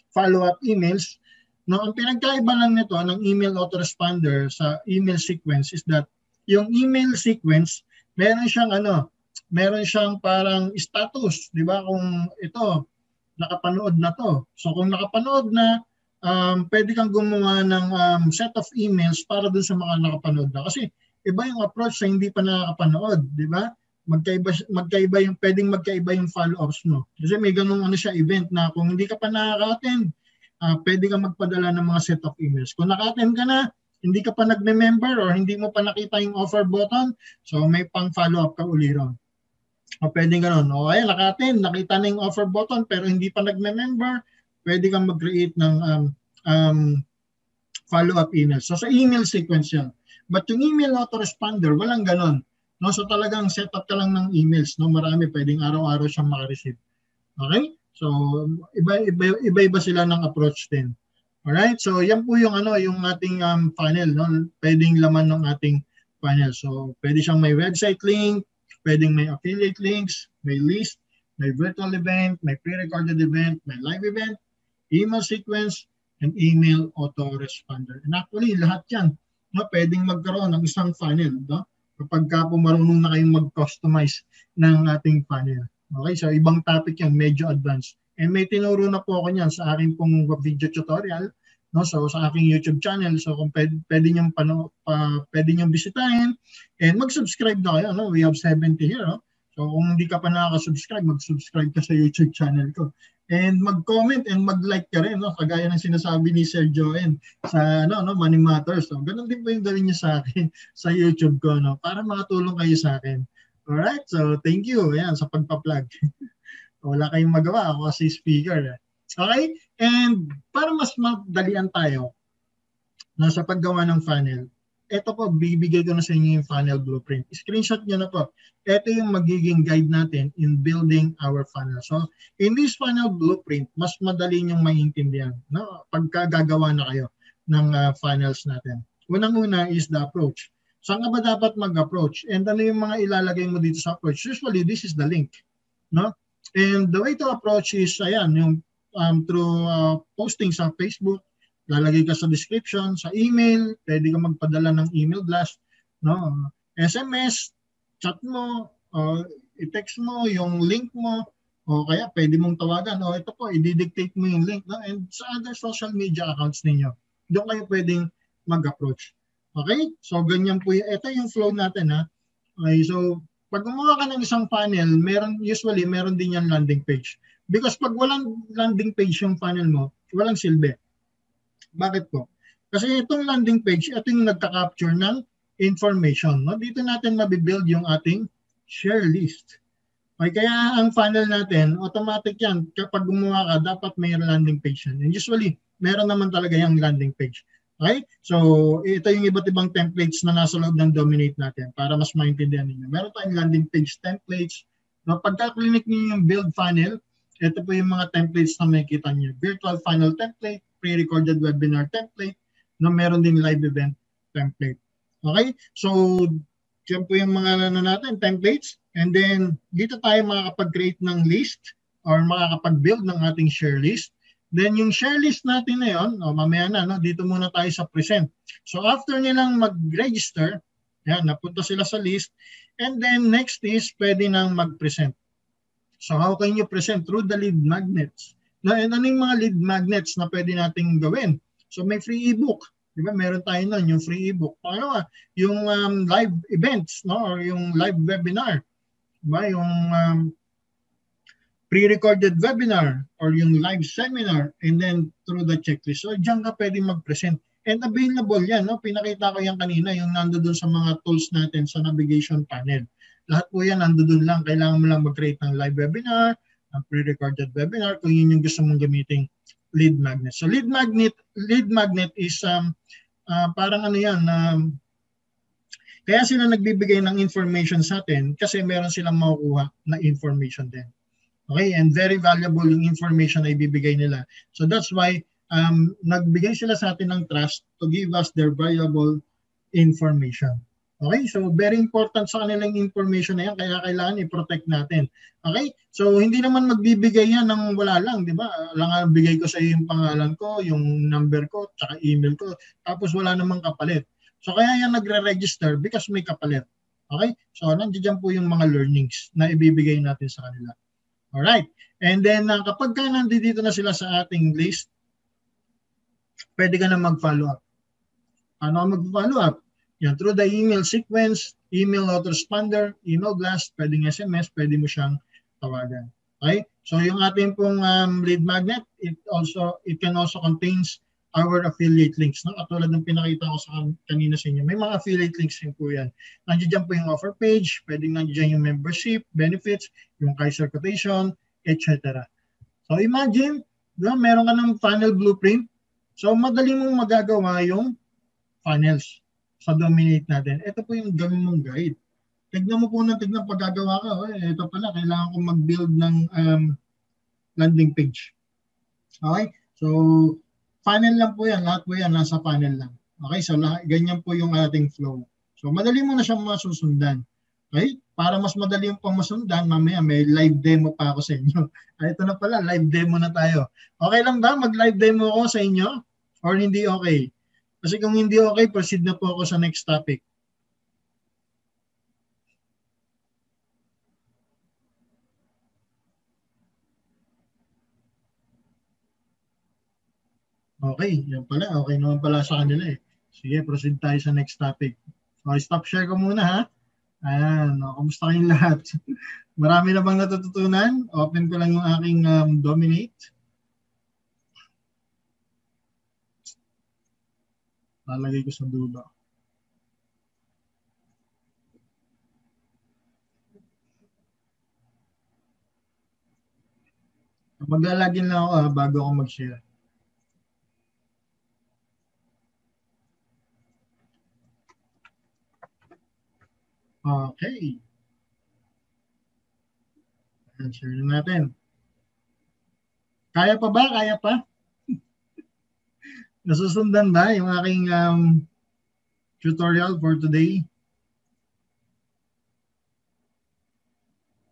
follow-up emails. No, ang pinagkaiba lang nito ng email autoresponder sa email sequence is that yung email sequence, meron siyang parang status, 'di ba? Kung ito nakapanood na to. So kung nakapanood na, pwede kang gumawa ng set of emails para dun sa mga nakapanood na. Kasi iba yung approach sa hindi pa nakakapanood, di ba? Pwedeng magkaiba yung follow-ups mo. Kasi may ganung event na kung hindi ka pa nakaka-attend, pwede kang magpadala ng mga set of emails. Kung naka-attend ka na, hindi ka pa nagme-member or hindi mo pa nakita yung offer button, so may pang follow-up ka uli ron. O pwede gano'n. O ay, naka-attend, nakita na yung offer button pero hindi pa nagme-member, pwede kang mag-create ng follow-up email. So sa email sequence yan. But yung email autoresponder, walang gano'n. No? So talagang set up ka lang ng emails. No? Marami, pwedeng araw-araw siyang makareceive. Okay? So iba-iba sila ng approach din. Alright? So yan po yung ating funnel. No? Pwedeng laman ng ating funnel. So pwede siyang may website link, pwedeng may affiliate links, may list, may virtual event, may pre-recorded event, may live event, email sequence, and email autoresponder. And actually, lahat yan, no, pwedeng magkaroon ng isang funnel. No? Kapag ka po marunong na kayong mag-customize ng ating funnel. Okay, so ibang topic yan, medyo advanced. And may tinuro na po ako niyan sa aking pong video tutorial, no, so sa aking YouTube channel. So kung pwede niyong bisitahin and mag-subscribe na kayo, no? We have 70 here, no? So kung hindi ka pa nakaka-subscribe, mag-subscribe ka sa YouTube channel ko. And mag-comment and mag-like ka rin, no? Kagaya ng sinasabi ni Sir Joen sa Money Matters. So ganun din po yung gawin niyo sa akin sa YouTube ko, no? Para makatulong kayo sa akin. Alright, so thank you. Ayan, sa pagpa-plug. Wala kayong magawa, ako kasi speaker. Okay? And para mas madalian tayo sa paggawa ng funnel, ito po, bibigay ko na sa inyo yung funnel blueprint. Screenshot nyo na po. Ito yung magiging guide natin in building our funnel. So, in this funnel blueprint, mas madali nyong maintindihan, no? Pagka gagawa na kayo ng funnels natin. Unang-una is the approach. Saan ka ba dapat mag-approach? And ano yung mga ilalagay mo dito sa approach? Usually, this is the link. No? And the way to approach is, ayan, yung through posting sa Facebook, lalagay ka sa description, sa email, pwede ka magpadala ng email blast, no? SMS, chat mo, i-text mo yung link mo, o kaya pwede mong tawagan, o ito po, i-dictate mo yung link, no? And sa other social media accounts ninyo, doon kayo pwedeng mag-approach. Okay? So, ganyan po yung, ito yung flow natin, ha? Okay, so, pag gumawa ka ng isang funnel, usually meron din yan landing page. Because pag walang landing page yung funnel mo, walang silbi. Bakit po? Kasi itong landing page, ito yung nagka-capture ng information. No? Dito natin mabibuild yung ating share list. Okay, kaya ang funnel natin, automatic yan. Kapag gumawa ka, dapat may landing page yan. And usually, meron naman talaga yung landing page. Okay? So, ito yung iba't ibang templates na nasa loob ng Dominate natin para mas maintindihan ninyo. Meron tayong landing page templates. No, pagka-clinic niyo yung build funnel, ito po yung mga templates na makikita niyo. Virtual funnel template, pre-recorded webinar template, no, meron din live event template. Okay? So, yan po yung mga natin, templates. And then, dito tayo makakapag-create ng list or makakapag-build ng ating share list. Then, yung share list natin na yun, mamaya na, no, dito muna tayo sa present. So, after nilang mag-register, yan, napunta sila sa list. And then, next is, pwede nang mag-present. So, how can you present? Through the lead magnets. Na, and ano yung mga lead magnets na pwede nating gawin? So, may free ebook. Diba? Meron tayo nun, yung free ebook. Pangalawa, yung live events, no? Or yung live webinar. Diba? Yung pre-recorded webinar or yung live seminar and then through the checklist. So, diyan ka pwede mag-present. And available yan, no? Pinakita ko yan kanina, yung nandoon sa mga tools natin sa navigation panel. Lahat po yan nandoon lang. Kailangan mo lang mag-create ng live webinar, ng pre-recorded webinar, kung yun yung gusto mong gamiting lead magnet. So lead magnet is parang ano yan, kaya sila nagbibigay ng information sa atin kasi meron silang makukuha na information din. Okay, and very valuable yung information na ibibigay nila. So that's why nagbigay sila sa atin ng trust to give us their valuable information. Okay, so very important sa kanilang information na yan, kaya kailangan i-protect natin. Okay, so hindi naman magbibigay yan ng wala lang, di ba? Lang bigay ko sa iyo yung pangalan ko, yung number ko, tsaka email ko, tapos wala namang kapalit. So kaya yan nagre-register because may kapalit. Okay, so nandiyan po yung mga learnings na ibibigay natin sa kanila. Alright, and then kapag ka nandito na sila sa ating list, pwede ka na mag-follow up. Ano mag-follow up? Yan, through the email sequence, email autoresponder, email blast, pwedeng SMS, pwede mo siyang tawagan. Okay? So yung ating pong lead magnet, it can also contains our affiliate links. No? Katulad ng pinakita ko sa kanina sa inyo. May mga affiliate links din po yan. Nandiyan po yung offer page, pwedeng nandiyan yung membership, benefits, yung Kaiser quotation, etc. So imagine, diba, meron ka ng funnel blueprint. So madali mong magagawa yung funnels sa Dominate natin. Ito po yung gawin mong guide. Tignan mo po ng tignan pag gagawa ka. Ito pala, kailangan kong mag-build ng landing page. Okay? So, funnel lang po yan. Lahat po yan, nasa funnel lang. Okay? So, ganyan po yung ating flow. So, madali mo na siyang masusundan. Okay? Para mas madali yung pang masundan, mamaya may live demo pa ako sa inyo. Ito na pala, live demo na tayo. Okay lang ba? Mag-live demo ako sa inyo? Or hindi okay? Kasi kung hindi okay, proceed na po ako sa next topic. Okay, yan pala. Okay naman pala sa kanila eh. Sige, proceed tayo sa next topic. Okay, stop share ko muna ha. Ayan, kamusta kayong lahat? Marami na bang natututunan? Open ko lang yung aking Dominate. Lalagay ko sa dulo. Maglalagin lang ako bago ako mag-share. Okay. Ayan, share natin. Kaya pa ba? Kaya pa? Nasusundan ba yung aking tutorial for today.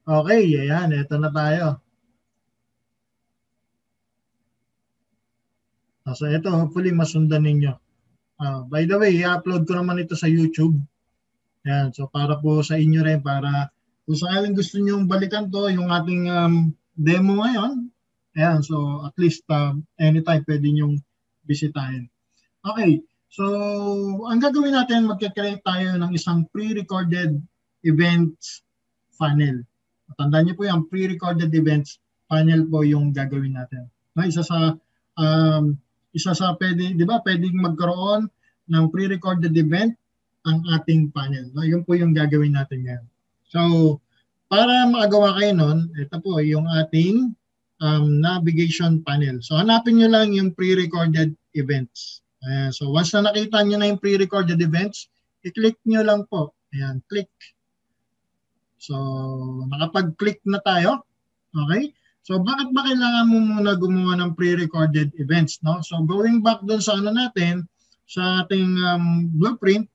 Okay, ayan, ito na tayo. So ito, hopefully masundan ninyo. By the way, i-upload ko naman ito sa YouTube. Ayan, so para po sa inyo rin, para kung sakaling gusto nyo balikan to, yung ating demo ngayon, ayan, so at least anytime pwede nyo bisitahin. Okay, so ang gagawin natin, magkakreate tayo ng isang pre-recorded events funnel. Tandaan niyo po yung pre-recorded events funnel po yung gagawin natin. No, isa sa pwede, di ba, pwedeng magkaroon ng pre-recorded event ang ating panel. No? Yun po yung gagawin natin ngayon. So, para makagawa kayo nun, ito po yung ating navigation panel. So, hanapin nyo lang yung pre-recorded events. So, once na nakita nyo na yung pre-recorded events, i-click nyo lang po. Ayan, click. So, nakapag-click na tayo. Okay? So, bakit ba kailangan mo muna gumawa ng pre-recorded events? No? So, going back dun sa ano natin, sa ating blueprint,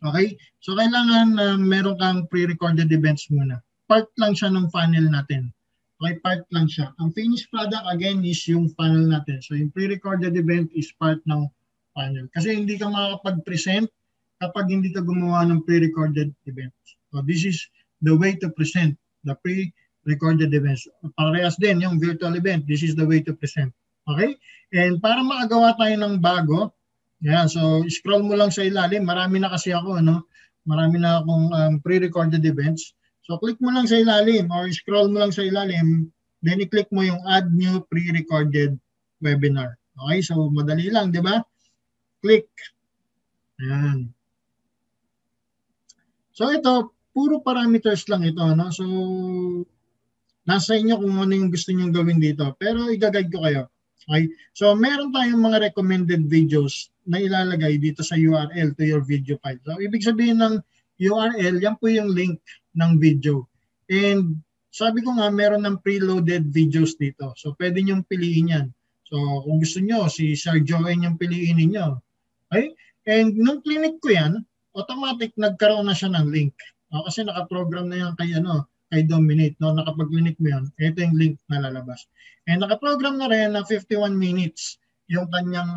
okay? So, kailangan meron kang pre-recorded events muna. Part lang siya ng funnel natin. Okay, part lang siya. Ang finished product, again, is yung funnel natin. So, yung pre-recorded event is part ng funnel. Kasi hindi ka makakapag-present kapag hindi ka gumawa ng pre-recorded events. So, this is the way to present the pre-recorded events. Parehas din yung virtual event. This is the way to present. Okay? And para makagawa tayo ng bago, yan, so scroll mo lang sa ilalim. Marami na kasi ako, no? Marami na akong pre-recorded events. So click mo lang sa ilalim or scroll mo lang sa ilalim, then i-click mo yung add new pre-recorded webinar. Okay, so madali lang, di ba? Click. Ayan. So ito, puro parameters lang ito, no? So nasa inyo kung ano yung gusto niyo gawin dito. Pero i-guide ko kayo. Okay? So meron tayong mga recommended videos na ilalagay dito sa URL to your video file. So ibig sabihin ng URL, yan po yung link ng video. And sabi ko nga, meron ng preloaded videos dito. So pwede niyong piliin yan. So kung gusto niyo, si Sir Joen yung piliin niyo. Okay? And nung clinic ko yan, automatic nagkaroon na siya ng link. Kasi nakaprogram na yan kay Dominate, no? Nakapag-clinic mo yan, ito yung link na lalabas. And nakaprogram na rin na 51 minutes yung kanyang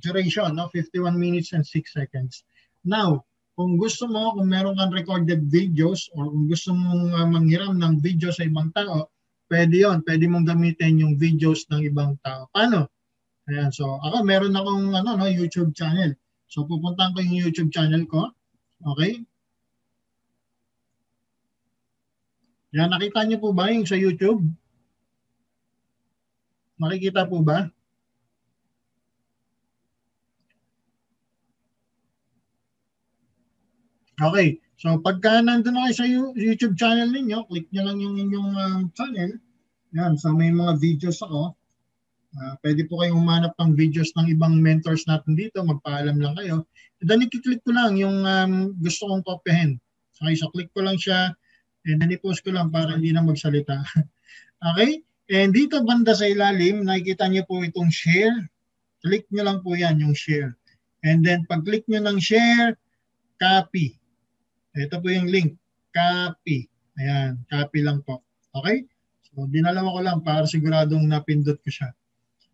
duration, no? 51 minutes and 6 seconds. Now, kung gusto mo, kung meron kang recorded videos or kung gusto mong manghiram ng video sa ibang tao, pwede yon, pwede mong gamitin yung videos ng ibang tao. Paano? Ayan, so ako meron akong YouTube channel. So pupuntahan ko yung YouTube channel ko. Okay? Yan, nakita niyo po ba yung sa YouTube? Makikita po ba? Okay. So pagka nandun na kayo sa YouTube channel ninyo, click nyo lang yung inyong channel. Yan. So may mga videos ako. Pwede po kayong humanap ng videos ng ibang mentors natin dito. Magpaalam lang kayo. And then i-click ko lang yung gusto kong kopyahin. Okay. So click ko lang siya. And then i-post ko lang para hindi na magsalita. Okay? And dito banda sa ilalim, nakikita niyo po itong share. Click nyo lang po yan, yung share. And then pag-click nyo ng share, copy. Ito po yung link. Copy. Ayan, copy lang po. Okay? So, dinalawa ko lang para siguradong napindot ko siya.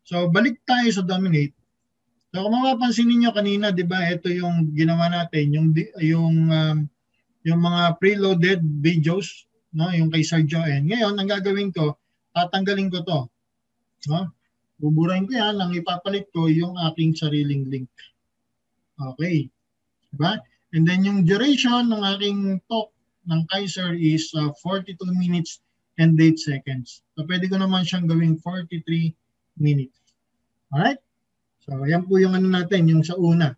So, balik tayo sa Dominate. So, kung mapapansin niyo kanina, di ba, ito yung ginawa natin, yung mga preloaded videos, no, yung kay Sir Joen. Ngayon, ang gagawin ko, tatanggalin ko to. No? Buburahin ko yan, ang ipapalit ko yung aking sariling link. Okay. Diba? And then yung duration ng aking talk ng Kaiser is 42 minutes and 8 seconds. So pwede ko naman siyang gawing 43 minutes. Alright? So yan po yung natin, yung sa una.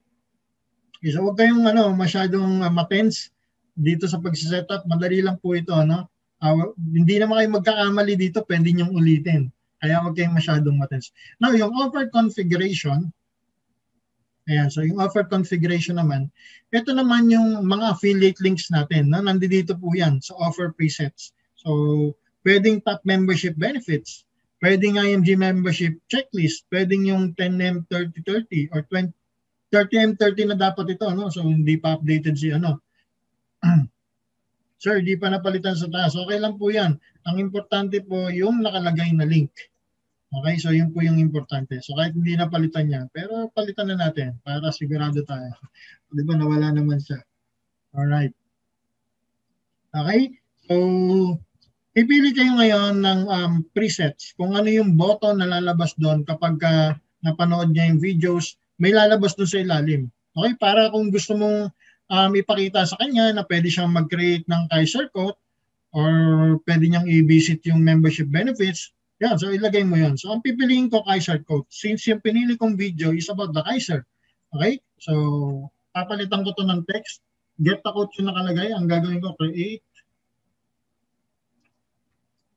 Okay, so huwag kayong masyadong matense dito sa pag-setup. Madali lang po ito. Hindi naman kayo magkakamali dito, pwede niyong ulitin. Kaya huwag kayong masyadong matense. Now, yung offer configuration, ayan, so yung offer configuration naman, ito naman yung mga affiliate links natin. Nandito po yan sa offer presets. So, pwedeng top membership benefits, pwedeng IMG membership checklist, pwedeng yung 10M 30-30 or 30M30 na dapat ito, no? So hindi pa updated si ano. Sir, di pa napalitan sa taas. Okay lang po yan. Ang importante po yung nakalagay na link. Okay, so yun po yung importante. So kahit hindi napalitan yan, pero palitan na natin para sigurado tayo. Di ba, nawala naman siya. Alright. Okay, so pipili kayo ngayon ng presets. Kung ano yung button na lalabas doon kapag napanood niya yung videos, may lalabas doon sa ilalim. Okay, para kung gusto mong ipakita sa kanya na pwede siyang mag-create ng Kaiser Code or pwede niyang i-visit yung membership benefits, yan, so ilagay mo yan. So ang pipiliin ko Kaiser Code. Since yung pinili kong video is about the Kaiser. Okay, so papalitan ko to ng text. Get the code yung nakalagay. Ang gagawin ko, create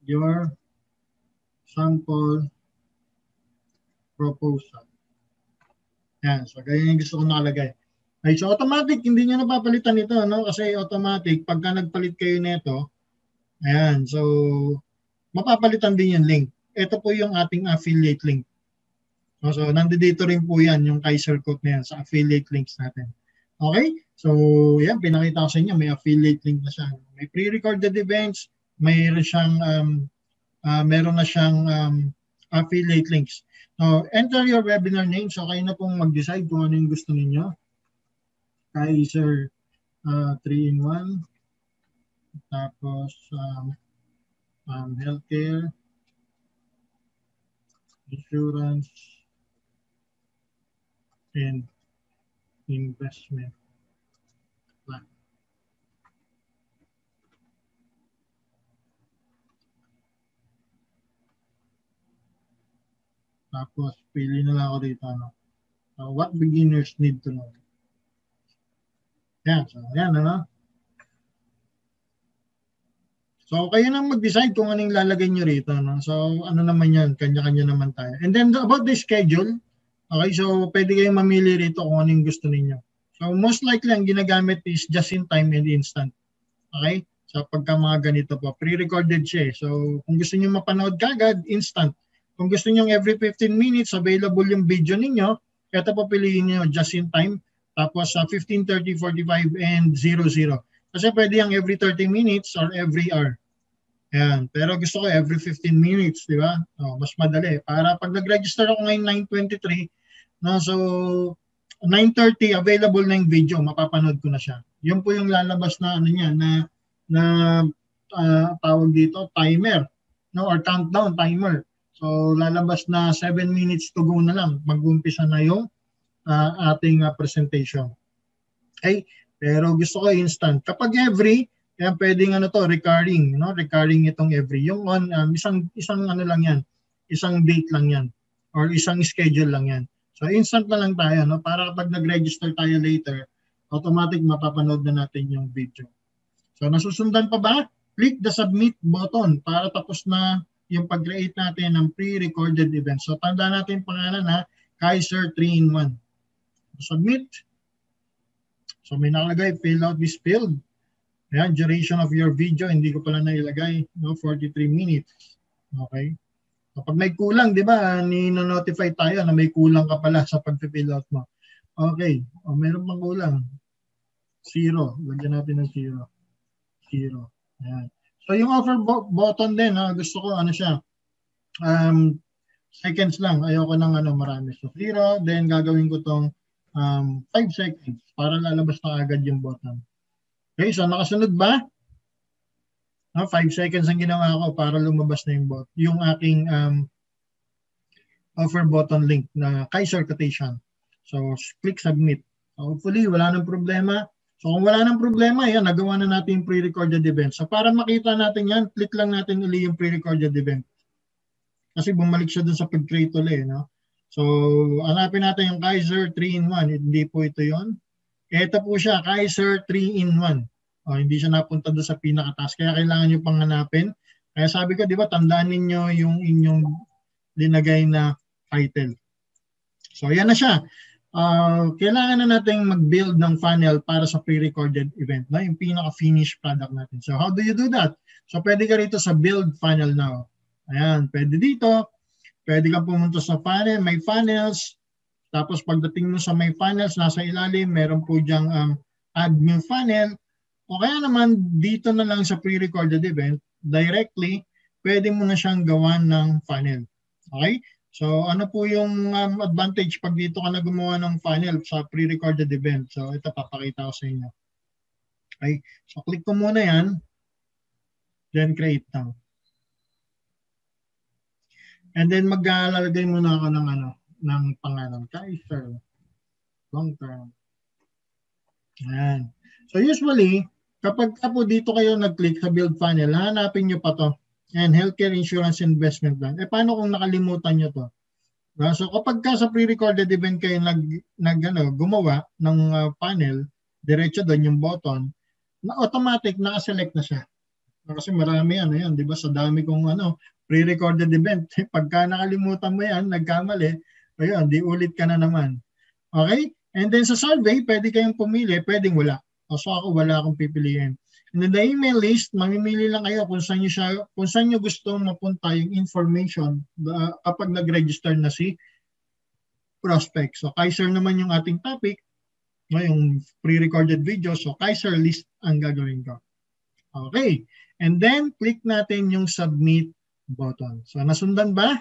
your sample proposal. Yan. So, ganyan yung gusto ko nakalagay. Okay, so automatic, hindi nyo napapalitan ito, no? Kasi automatic, pagka nagpalit kayo nito, ayan, so, mapapalitan din yung link. Ito po yung ating affiliate link. So, nandito rin po yan, yung Kaiser Code na yan sa affiliate links natin. Okay? So, yan, pinakita ko sa inyo, may affiliate link na siya. May pre-recorded events, meron na siyang affiliate links. So, enter your webinar name. So, kayo na pong mag-decide kung ano yung gusto ninyo. Kaiser 3-in-1. Tapos, healthcare, insurance, and investment plan. Tapos, pili na lang ako dito. Ano? What beginners need to know. Yan. So, yan, ano? So, kayo nang mag-decide kung anong lalagay nyo rito. No? So, ano naman yan? Kanya-kanya naman tayo. And then, about the schedule, okay, so pwede kayong mamili rito kung anong gusto ninyo. So, most likely, ang ginagamit is just in time and instant. Okay? So, pagka mga ganito po, pre-recorded siya. So, kung gusto nyo mapanood kagad, instant. Kung gusto nyo every 15 minutes, available yung video ninyo, ito po piliin nyo just in time. Tapos, 15, 30, 45, and 00. Kasi pwede yung every 30 minutes or every hour. Ayan. Pero gusto ko every 15 minutes, di ba? Oh, mas madali. Para pag nag-register ako ngayon 9:23, no, so 9:30 available na yung video, mapapanood ko na siya. Yun po yung lalabas na ano niya na tawag dito timer, no, or countdown timer. So lalabas na 7 minutes to go na lang. Mag-umpisa na yung ating presentation. Okay? Pero gusto ko instant. Kapag every, kaya pwedeng ano to, recurring, no? Recurring itong every. Yung on isang ano lang 'yan. Isang date lang 'yan or isang schedule lang 'yan. So instant na lang tayo, no? Para kapag nag-register tayo later, automatic mapapanood na natin yung video. So nasusundan pa ba? Click the submit button para tapos na yung pag-create natin ng pre-recorded event. So tanda natin pangalan na Kaiser 3-in-1. Submit. So may nakalagay, fill out this field. Ayan, duration of your video, hindi ko pala nailagay, no, 43 minutes. Okay? Kapag may kulang, di ba, ni-notify tayo na may kulang ka pala sa pag-fill out mo. Okay, o meron pang kulang. 0, lagyan natin ng 0. 0. Ayan. So yung offer button din, gusto ko ano siya, seconds lang, ayoko ng marami. So 0, then gagawin ko tong 5 seconds para lalabas na agad yung button. Okay, so nakasunod ba? 5 seconds ang ginawa ko para lumabas na yung aking offer button link na Kaiser Quotation. So, click submit. So, hopefully, wala nang problema. So, kung wala nang problema, yan, nagawa na natin yung pre-recorded event. So, para makita natin yan, click lang natin uli yung pre-recorded event. Kasi bumalik siya dun sa pag-create uli, no? So, hanapin natin yung Kaiser 3-in-1. Hindi po ito yon. Ito po siya, Kaiser 3-in-1. Hindi siya napunta doon sa pinakataas. Kaya kailangan nyo pang hanapin. Kaya sabi ko, di ba, tandaan ninyo yung inyong linagay na title. So, ayan na siya. Kailangan na natin mag-build ng funnel para sa pre-recorded event. No? Yung pinaka-finished product natin. So, how do you do that? So, pwede ka rito sa build funnel now. Ayan, pwede dito. Pwede kang pumunta sa funnel. May funnels. Tapos pagdating mo sa may funnels, nasa ilalim, meron po diyang add new funnel. O kaya naman, dito na lang sa pre-recorded event, directly, pwede mo na siyang gawan ng funnel. Okay? So ano po yung advantage pag dito ka na gumawa ng funnel sa pre-recorded event? So ito papakita ko sa inyo. Okay? So click ko muna yan. Then create now. And then maglalagay muna ako ng ng pangalan. Kaiser. Long term. Ayan. So usually, kapag po dito kayo nag-click sa build funnel, hanapin nyo pa to. And healthcare insurance investment plan. Paano kung nakalimutan nyo to? So kapag ka sa pre-recorded event kayo gumawa ng funnel, diretso doon yung button, na automatic naka-select na siya. Kasi marami yan, di ba? Sa dami kong pre-recorded event. Pagka nakalimutan mo yan, nagkamali, ayun, di ulit ka na naman. Okay? And then sa survey, pwede kayong pumili, pwedeng wala. So ako wala akong pipiliin. And then the email list, mamimili lang kayo kung saan nyo gusto mapunta yung information kapag nag-register na si prospect. So Kaiser naman yung ating topic, yung pre-recorded video. So Kaiser list ang gagawin ko. Okay. And then click natin yung submit button. So nasundan ba?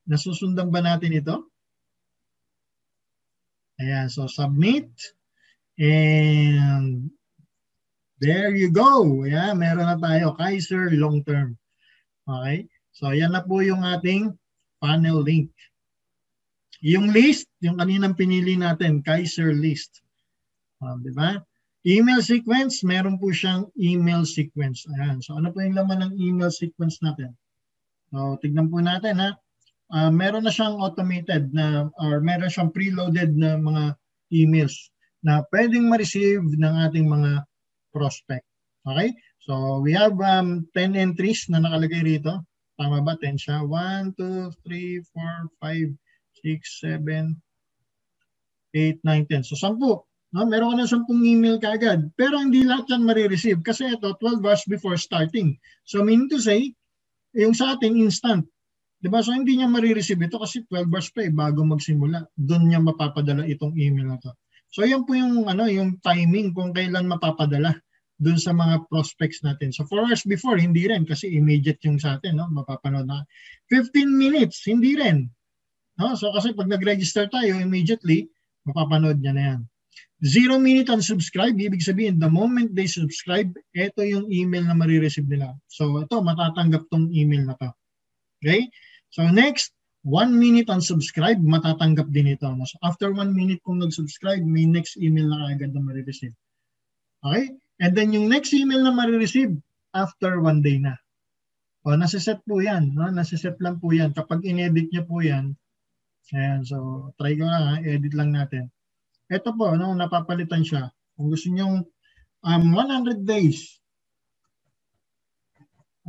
Nasusundan ba natin ito? Ayan. So submit. And there you go. Ayan, meron na tayo. Kaiser long term. Okay. So yan na po yung ating funnel link. Yung list, yung kaninang pinili natin, Kaiser list. Di ba? Email sequence, meron po siyang email sequence. Ayan. So ano po yung laman ng email sequence natin? So tignan po natin ha. Meron na siyang automated na or meron siyang preloaded na mga emails na pwedeng ma-receive ng ating mga prospect. Okay? So we have 10 entries na nakalagay rito. Tama ba? 10 siya. 1, 2, 3, 4, 5, 6, 7, 8, 9, 10. So 10. No, meron ka na 10 email kaagad. Pero hindi lahat yan marireceive kasi ito 12 hours before starting. So meaning to say, yung sa atin instant. Diba? So hindi niya marireceive ito kasi 12 hours pa bago magsimula. Doon niya mapapadala itong email na to. So yan po yung yung timing kung kailan mapapadala doon sa mga prospects natin. So 4 hours before, hindi rin kasi immediate yung sa atin, no? Mapapanood na. 15 minutes, hindi rin. No? So kasi pag nag-register tayo, immediately, mapapanood niya na yan. 0 minute unsubscribe, ibig sabihin, the moment they subscribe, ito yung email na marireceive nila. So ito, matatanggap tong email na to. Okay? So next, 1 minute unsubscribe, matatanggap din ito. So after 1 minute kung nag-subscribe, may next email na agad na marireceive. Okay? And then yung next email na marireceive, after 1 day na. O, nasiset po yan. No? Nasiset lang po yan. Kapag in-edit nyo po yan, ayan, so try ko na, edit lang natin. Ito po, napapalitan siya. Kung gusto nyo 100 days,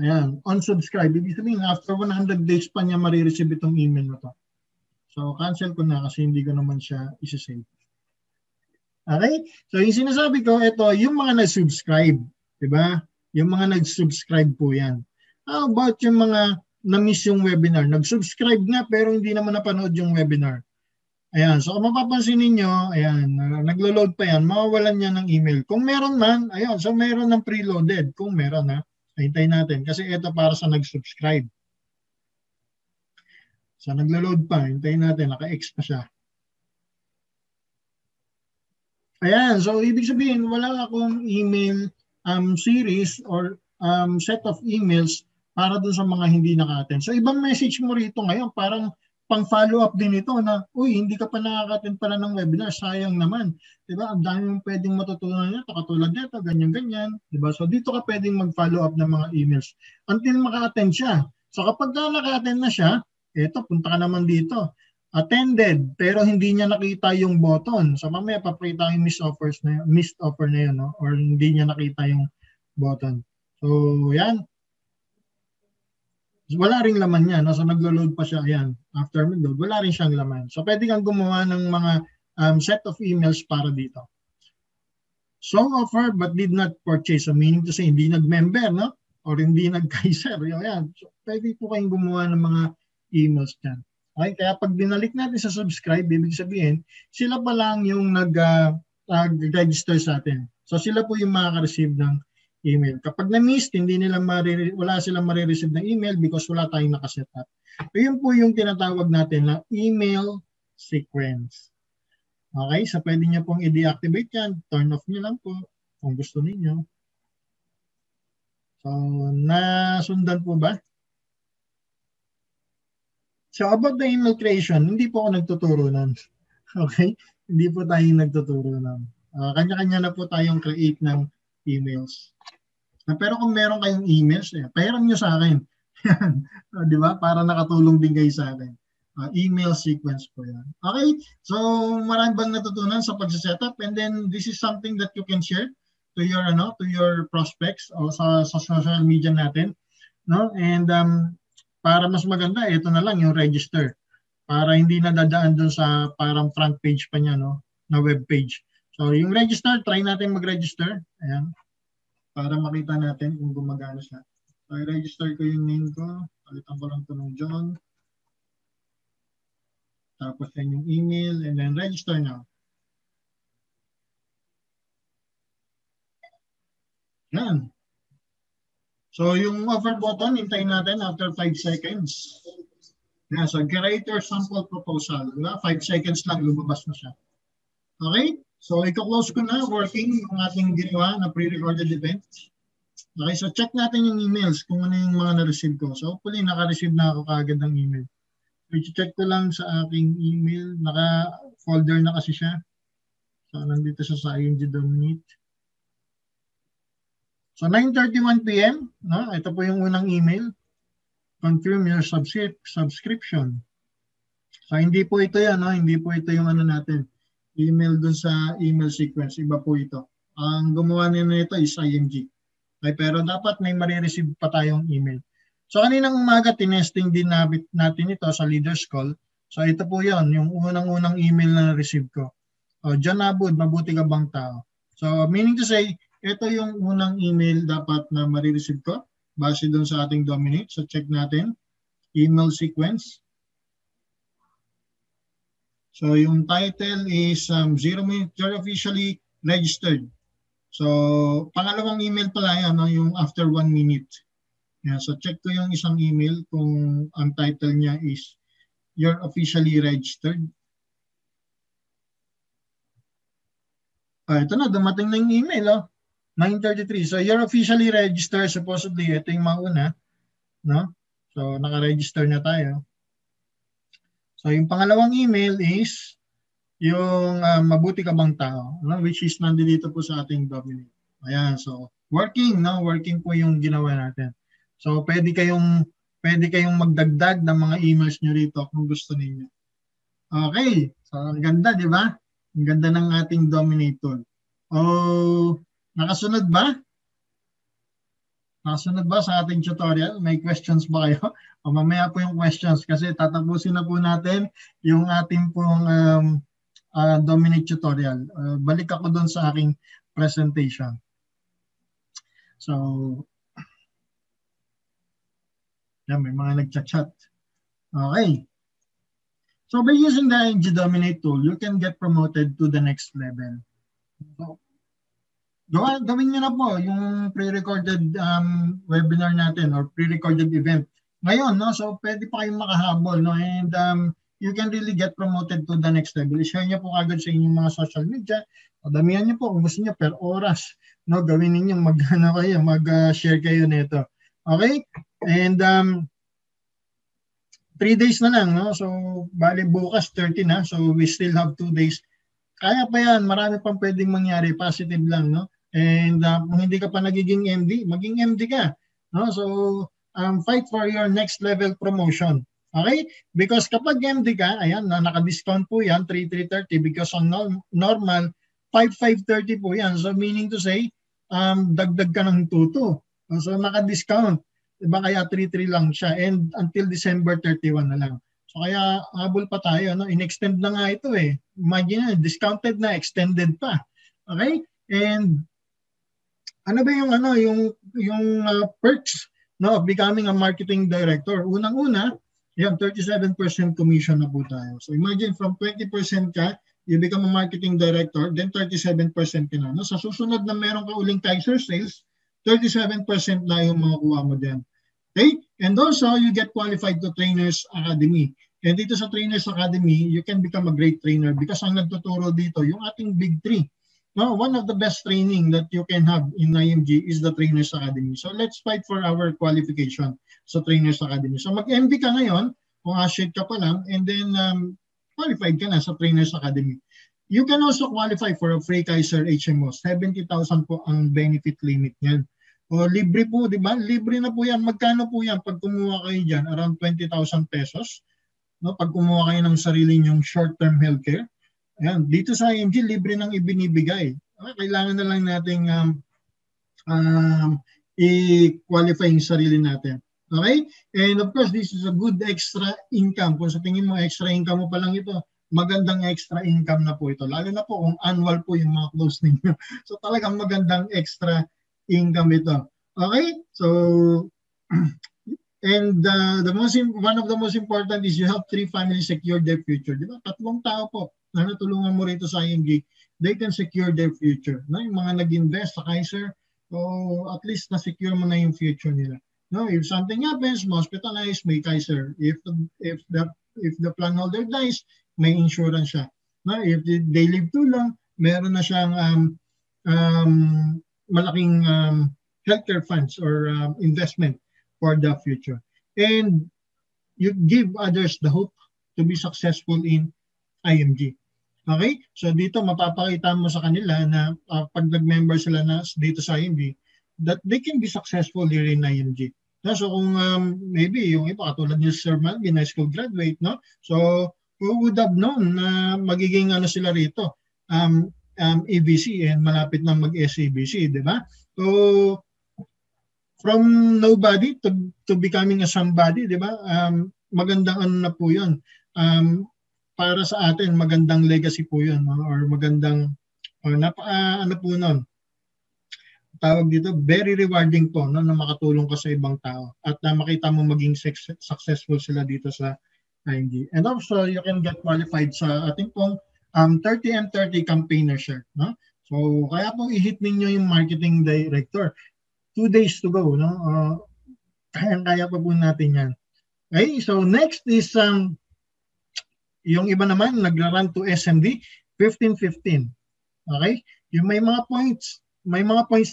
ayan, unsubscribe. Ibig sabihin, after 100 days pa niya marireceive itong email na to. So, cancel ko na kasi hindi ko naman siya isi-save. Okay? So, yung sinasabi ko, ito, yung mga nag-subscribe. Diba? Yung mga nag-subscribe po yan. How about yung mga na-miss yung webinar? Nag-subscribe nga pero hindi naman napanood yung webinar. Ayan, so kung mapapansin ninyo, ayan, naglo-load pa yan, mawawalan niya ng email. Kung meron man, ayan, so meron ng preloaded. Kung meron ha, hintayin natin. Kasi ito para sa nag-subscribe. So naglo-load pa, hintayin natin, naka-X pa siya. Ayan, so ibig sabihin, wala akong email series or set of emails para dun sa mga hindi naka-attend. So ibang message mo rito ngayon, parang pang-follow up din ito na, uy, hindi ka pa nakaka-attend pala ng webinar, sayang naman. Diba? Ang dami mong pwedeng matutunan nito, katulad nito, ganyan-ganyan. Diba? So dito ka pwedeng mag-follow up ng mga emails until maka-attend siya. So kapag naka-attend na siya, eto, punta ka naman dito. Attended, pero hindi niya nakita yung button. So mamaya papakita yung missed offer na yun, no? Or hindi niya nakita yung button. So yan. Wala ring laman yan. No? So naglo-load pa siya. Ayan. After mag-load, wala rin siyang laman. So pwede kang gumawa ng mga set of emails para dito. So offer but did not purchase. So meaning to say, hindi nag-member, no? Or hindi nag-Kaiser. Ayan. So pwede po kayong gumawa ng mga emails dyan. Okay? Kaya pag binalik natin sa subscribe, ibig sabihin, sila pa lang yung nag-register sa atin. So sila po yung makaka-receive ng email. Kapag na-miss, wala silang marireceive ng email because wala tayong nakaset up. So yun po yung tinatawag natin na email sequence. Okay? So pwede nyo pong i-deactivate yan. Turn off nyo lang po kung gusto niyo. So nasundan po ba? So about the email creation, hindi po ako nagtuturo nun. Okay? Hindi po tayo nagtuturo nun. Kanya-kanya na po tayong create ng emails. Pero kung meron kayong emails, pahiram nyo sa akin. Di ba? Para nakatulong din kayo sa akin. Email sequence po yan. Okay? So marami bang natutunan sa pag-setup? And then this is something that you can share to your prospects o sa social media natin. No? And para mas maganda, ito na lang yung register. Para hindi na dadaan dun sa parang front page pa niya, no? Na web page. So yung register, try natin mag-register. Ayan. Para makita natin kung gumagana siya. So i-register ko yung name ko. Palitan ko lang ito ng John. Tapos yan yung email and then register now. Yan. So yung offer button, hintayin natin after 5 seconds. Yeah, so create your sample proposal. 5 seconds lang, lumabas na siya. Okay? So i-close ko na working yung ating ginawa na pre-recorded event. Okay, so check natin yung emails kung ano yung mga na-receive ko. So hopefully naka-receive na ako kaagad ng email. So i-check ko lang sa aking email. Naka-folder na kasi siya. So nandito siya sa ING Dominate. So 9:31 p.m. No? Ito po yung unang email. Confirm your subscription. So hindi po ito yan, no? Hindi po ito yung ano natin. Email dun sa email sequence. Iba po ito. Ang gumawa nito is ING. Okay, pero dapat may marireceive pa tayong email. So kaninang umaga, tinesting din natin ito sa leaders call. So ito po yon yung unang-unang email na receive ko. John Abud, mabuti ka bang tao? So meaning to say, ito yung unang email dapat na marireceive ko base doon sa ating Dominate. So check natin. Email sequence. So yung title is 0 minutes, you're officially registered. So pangalawang email pala yan, no? Yung after 1 minute. Yeah, so check ko yung isang email kung ang title niya is you're officially registered. Ito na, dumating na yung email. 9:33. So you're officially registered. Supposedly, ito yung mauna. No? So naka-register na tayo. So yung pangalawang email is yung mabuti ka bang tao, no? Which is nandito po sa ating Dominate. Ayan, so working, no? Working po yung ginawa natin. So pwede kayong magdagdag ng mga emails nyo rito kung gusto niyo. Okay, so ang ganda, di ba? Ang ganda ng ating Dominate tool. Nakasunod ba? Nakasunod ba sa ating tutorial? May questions ba kayo? Mamaya po yung questions kasi tatapusin na po natin yung ating pong Dominate tutorial. Balik ako doon sa aking presentation. So, yan, may mga nagchat-chat. Okay. So, by using the ING Dominate tool, you can get promoted to the next level. So, gawin nyo na po yung pre-recorded webinar natin or pre-recorded event. Ngayon, no? So, pwede pa kayong makahabol, no? And you can really get promoted to the next level. I-share nyo po agad sa inyong mga social media. Damihan nyo po kung gusto nyo per oras. No? Gawin ninyo, mag-share kayo nito. Okay? And 3 days na lang. No? So, bali bukas 30 na. So, we still have 2 days. Kaya pa yan. Marami pang pwedeng mangyari. Positive lang. No? And kung hindi ka pa nagiging MD, maging MD ka. No? So, fight for your next level promotion. Okay? Because kapag MD ka, ayan, naka-discount po yan, 3,330 because ang normal, 5,530 po yan. So meaning to say, dagdag ka ng 2,2. So naka-discount. Diba kaya 3,3 lang siya and until December 31 na lang. So kaya habol pa tayo. No? In-extend na nga ito eh. Imagine, discounted na, extended pa. Okay? And ano ba yung perks, no, of becoming a marketing director? Unang-una, Yan, 37% commission na po tayo. So imagine from 20% ka, you become a marketing director, then 37% ka na. No? Sa susunod na meron ka uling Kaiser sales, 37% na yung makukuha mo din. Okay? And also, you get qualified to Trainers Academy. And dito sa Trainers Academy, you can become a great trainer because ang nagtuturo dito, yung ating big three. No, one of the best training that you can have in IMG is the Trainers Academy. So let's fight for our qualification sa Trainers Academy. So mag-MB ka ngayon, kung associate ka pa lang, and then qualified ka na sa Trainers Academy. You can also qualify for a free Kaiser HMO. 70,000 po ang benefit limit niyan. O libre po, di ba? Libre na po yan. Magkano po yan? Pag kumuha kayo dyan, around 20,000 pesos. No? Pag kumuha kayo ng sarili nyong short-term healthcare. Ayan, dito sa IMG, libre nang ibinibigay. Kailangan na lang nating i-qualify yung sarili natin. Okay? And of course, this is a good extra income. Kung sa tingin mo, extra income mo pa lang ito, magandang extra income na po ito. Lalo na po kung annual po yung mga close ninyo. So talagang magandang extra income ito. Okay? So, and one of the most important is you help 3 families secure their future. Di ba? 3 tao po na natulungan mo rito sa IMG, they can secure their future. No? Yung mga nag-invest sa Kaiser, so at least na-secure mo na yung future nila. No, if something happens, hospitalized, may Kaiser. If the plan holder dies, may insurance siya. No, if they live too long, meron na siyang malaking healthcare funds or investment for the future. And you give others the hope to be successful in IMG. Okay? So dito mapapakita mo sa kanila na pag nag-member sila na dito sa IMG, that they can be successful here in IMG. No? So kung maybe yung iba katulad ni Sir Malvin, high school graduate, no? So who would have known na magiging ano sila rito? ABC and malapit na mag-SABC, di ba? So from nobody to becoming a somebody, di ba? Magandang ano na po 'yon. Para sa atin magandang legacy po 'yun, no? Or magandang ano po noon. Tawag dito, very rewarding po, no, na makatulong ka sa ibang tao at na makita mo maging successful sila dito sa IMG. And also you can get qualified sa ating pong 30M30 campaigner share, no? So kaya po i-hit ninyo yung marketing director. 2 days to go, no? Kaya pa po natin 'yan. Okay? So next is yung iba naman nagra-run to SMD 15-15. Okay? Yung may mga points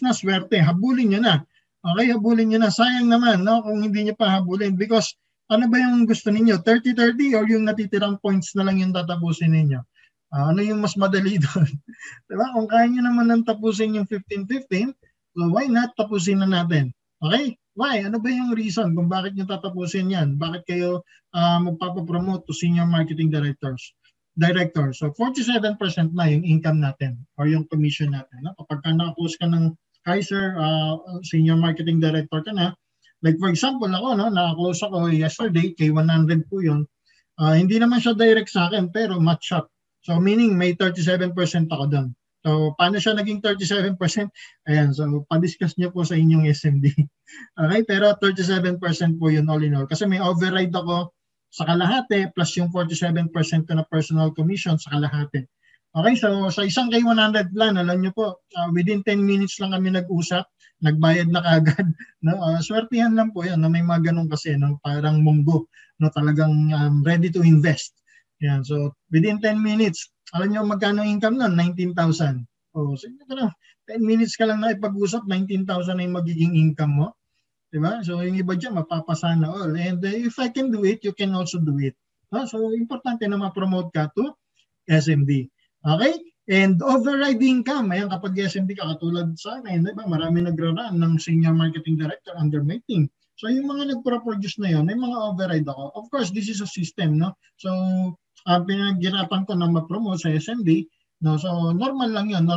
na swerte, habulin niyo na. Okay, habulin niyo na. Sayang naman, no, kung hindi niyo pa habulin because ano ba yung gusto niyo? 30-30 or yung natitirang points na lang yung tatapusin niyo? Ano yung mas madali doon? Diba? Kung kaya niyo naman nang tapusin yung 15-15, so why not tapusin na natin? Okay? Why? Ano ba yung reason kung bakit nyo tatapusin yan? Bakit kayo magpapapromote to senior marketing director? So 47% na yung income natin or yung commission natin. No? Kapag naka-close ka ng Kaiser, senior marketing director ka na, like for example ako, no, naka-close ako yesterday, K100 po yun. Hindi naman siya direct sa akin pero match up. So meaning may 37% ako doon. So, paano siya naging 37%? Ayan, so, pa-discuss niyo po sa inyong SMD. Okay, pero 37% po yun all in all. Kasi may override ako sa kalahati plus yung 47% ko na personal commission sa kalahati. Okay, so sa isang K100 plan, alam niyo po, within 10 minutes lang kami nag-usap, nagbayad na kagad. No? Swertihan lang po yan, na may mga ganun kasi, no? Parang munggo, no? Talagang ready to invest. Yan, so within 10 minutes, alam niyo magkano income nun? 19,000. Oh, so 10 minutes ka lang na ipag-usap, 19,000 na yung magiging income mo. Diba? So yung iba dyan, mapapasana all. And if I can do it, you can also do it. So importante na ma-promote ka to SMD. Okay? And override income. Ayan, kapag SMD ka, katulad sa akin, diba? Marami nagra-run ng senior marketing director under my team. So yung mga nagpro-produce na yun, may mga override ako. Of course, this is a system, no? So pinaghirapan ko na ma-promote sa SMD, no? So normal lang yan,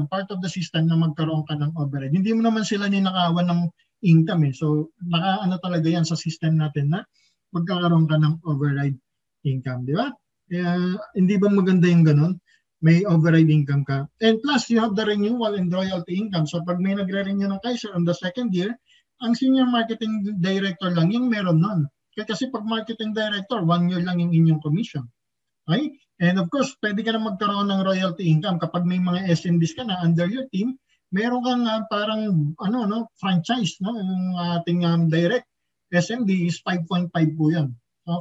part of the system na magkaroon ka ng override. Hindi mo naman sila ninakawan ng income eh. So naka-ano talaga yan sa system natin na magkakaroon ka ng override income, di ba? Hindi ba maganda yung ganun? May override income ka. And plus, you have the renewal and royalty income. So pag may nagre-renew ng Kaiser on the second year, ang senior marketing director lang yung meron nun. Kasi pag marketing director, 1 year lang yung inyong commission. Okay? And of course, pwede ka na magkaroon ng royalty income kapag may mga SMDs ka na under your team, meron kang parang franchise, no? Yung ating direct SMD is 5.5 po yan,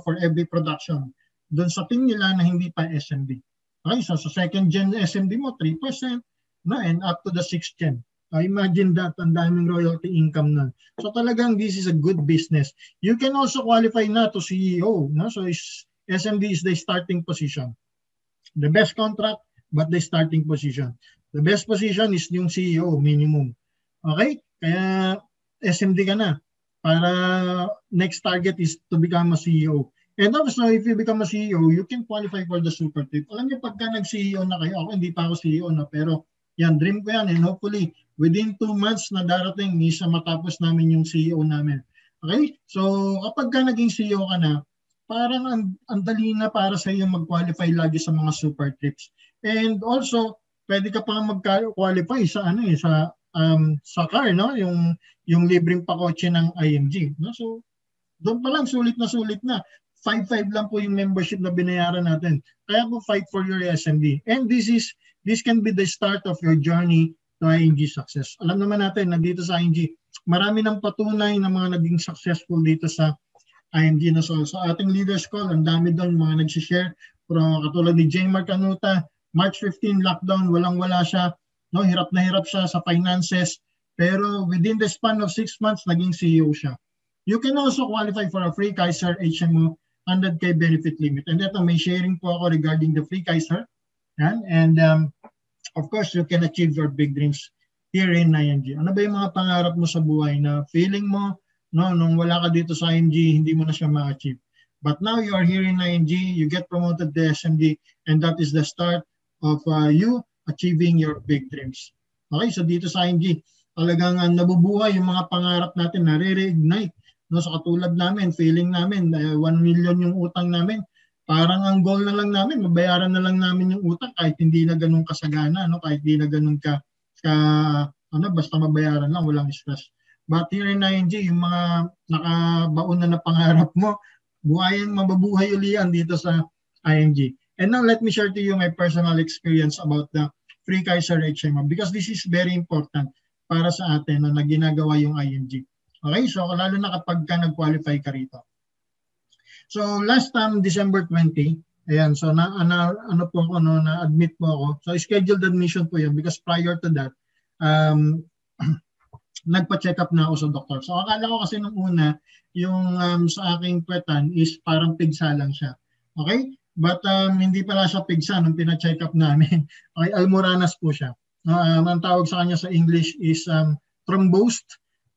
for every production. Doon sa team nila na hindi pa SMD. Okay, so sa second gen SMD mo 3%, no, and up to the 6th gen. Imagine that, ang daming royalty income na. So talagang this is a good business. You can also qualify na to CEO, no? So SMD is the starting position. The best contract, but the starting position. The best position is yung CEO, minimum. Okay? Kaya SMD ka na. Para next target is to become a CEO. And also, if you become a CEO, you can qualify for the super tip. Alam niyo, pagka nag-CEO na kayo, ako hindi pa ako CEO na, pero yan, dream ko yan. And hopefully, within 2 months na darating, isa matapos namin yung CEO namin. Okay? So, kapag ka naging CEO ka na, parang ang dali na para sa iyo mag-qualify lagi sa mga super trips. And also, pwede ka pa mag-qualify sa sa car, no? Yung libreng pakotse ng IMG, no? So, doon pa lang sulit na. 5.5 lang po yung membership na binayaran natin. Kaya po fight for your SMD. And this can be the start of your journey to ING success. Alam naman natin na dito sa ING, marami ng patunay na mga naging successful dito sa ING na so. Sa ating leaders call, ang dami doon mga nag-share. Pero katulad ni J. Mark Canuta, March 15 lockdown, walang-wala siya. No, hirap na hirap siya sa finances. Pero within the span of 6 months, naging CEO siya. You can also qualify for a free Kaiser HMO 100K benefit limit. And ito, may sharing po ako regarding the free Kaiser. Yan. And of course, you can achieve your big dreams here in ING. Ano ba yung mga pangarap mo sa buhay na feeling mo, no, nung wala ka dito sa ING, hindi mo na siya ma-achieve. But now you are here in ING, you get promoted to SMD, and that is the start of you achieving your big dreams. Okay, so dito sa ING, talagang nabubuhay yung mga pangarap natin, nare-reignite. No, so katulad namin, feeling namin, 1 million yung utang namin, parang ang goal na lang namin, mabayaran na lang namin yung utang kahit hindi na ganun kasagana, no? Kahit hindi na ganun basta mabayaran lang, walang stress. But here in ING, yung mga nakabaon na pangarap mo, mababuhay ulian dito sa ING. And now, let me share to you my personal experience about the free Kaiser HMO because this is very important para sa atin na ginagawa yung ING. Okay, so lalo na kapag ka nag-qualify ka rito. So last time, December 20, ayan, so na-admit po ako. So scheduled admission po yun because prior to that, nagpa-check up na ako sa doktor. So akala ko kasi nung una, yung sa aking petan is parang pigsa lang siya. Okay? But hindi pala siya pigsa nung pina-check up namin. Okay, almoranas po siya. Ang tawag sa kanya sa English is thrombosed,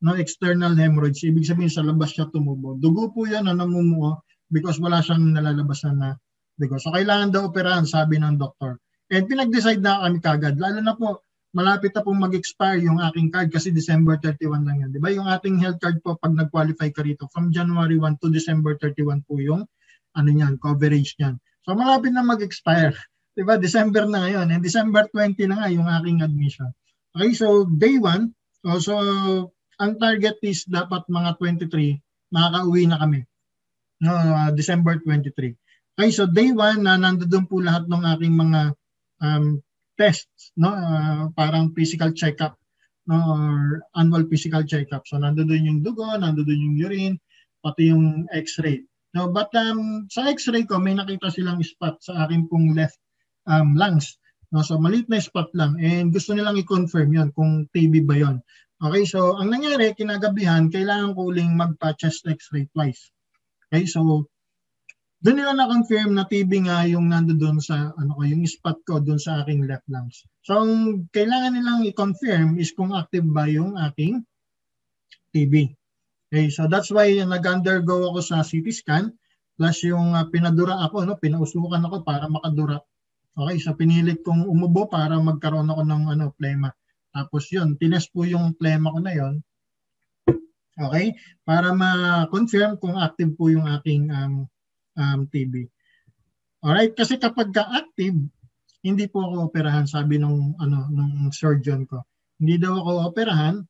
no, external hemorrhage. Ibig sabihin sa labas siya tumubo. Dugo po yan na namumuo because wala siyang nalalabasan na dugo. So kailangan daw operahan, sabi ng doktor. And pinag-decide na kami kagad. Lalo na po, malapit na pong mag-expire yung aking card kasi December 31 lang yan. Di ba? Yung ating health card po pag nag-qualify ka rito, from January 1 to December 31 po yung coverage niyan. So malapit na mag-expire. Di ba? December na ngayon. And December 20 na nga yung aking admission. Okay, so day 1, so ang target is dapat mga 23, makaka-uwi na kami. No, December 23. Okay, so day 1 na nandoon po lahat ng aking mga tests, no, parang physical check-up, no, or annual physical check-up. So nandoon yung dugo, nandoon yung urine, pati yung x-ray. No, but sa x-ray ko may nakita silang spot sa aking pong left lungs. No, so maliit na spot lang and gusto nilang i-confirm 'yon kung TB ba 'yon. Okay, so ang nangyari kinagabihan, kailangan ko uling magpa-chest x-ray twice. Okay, so doon nila na-confirm na TB nga yung nandoon sa yung spot ko doon sa aking left lungs. So ang kailangan nilang i-confirm is kung active ba yung aking TB. Okay, so that's why nag-undergo ako sa CT scan plus yung pinadura ako, no, pinausukan ako para makadura. Okay, so pinilit kong umubo para magkaroon ako ng plema. Tapos yun, tinest po yung plema ko na yun. Okay, para ma-confirm kung active po yung aking TB. Alright, kasi kapag ka-active, hindi po ako operahan, sabi nung surgeon ko. Hindi daw ako operahan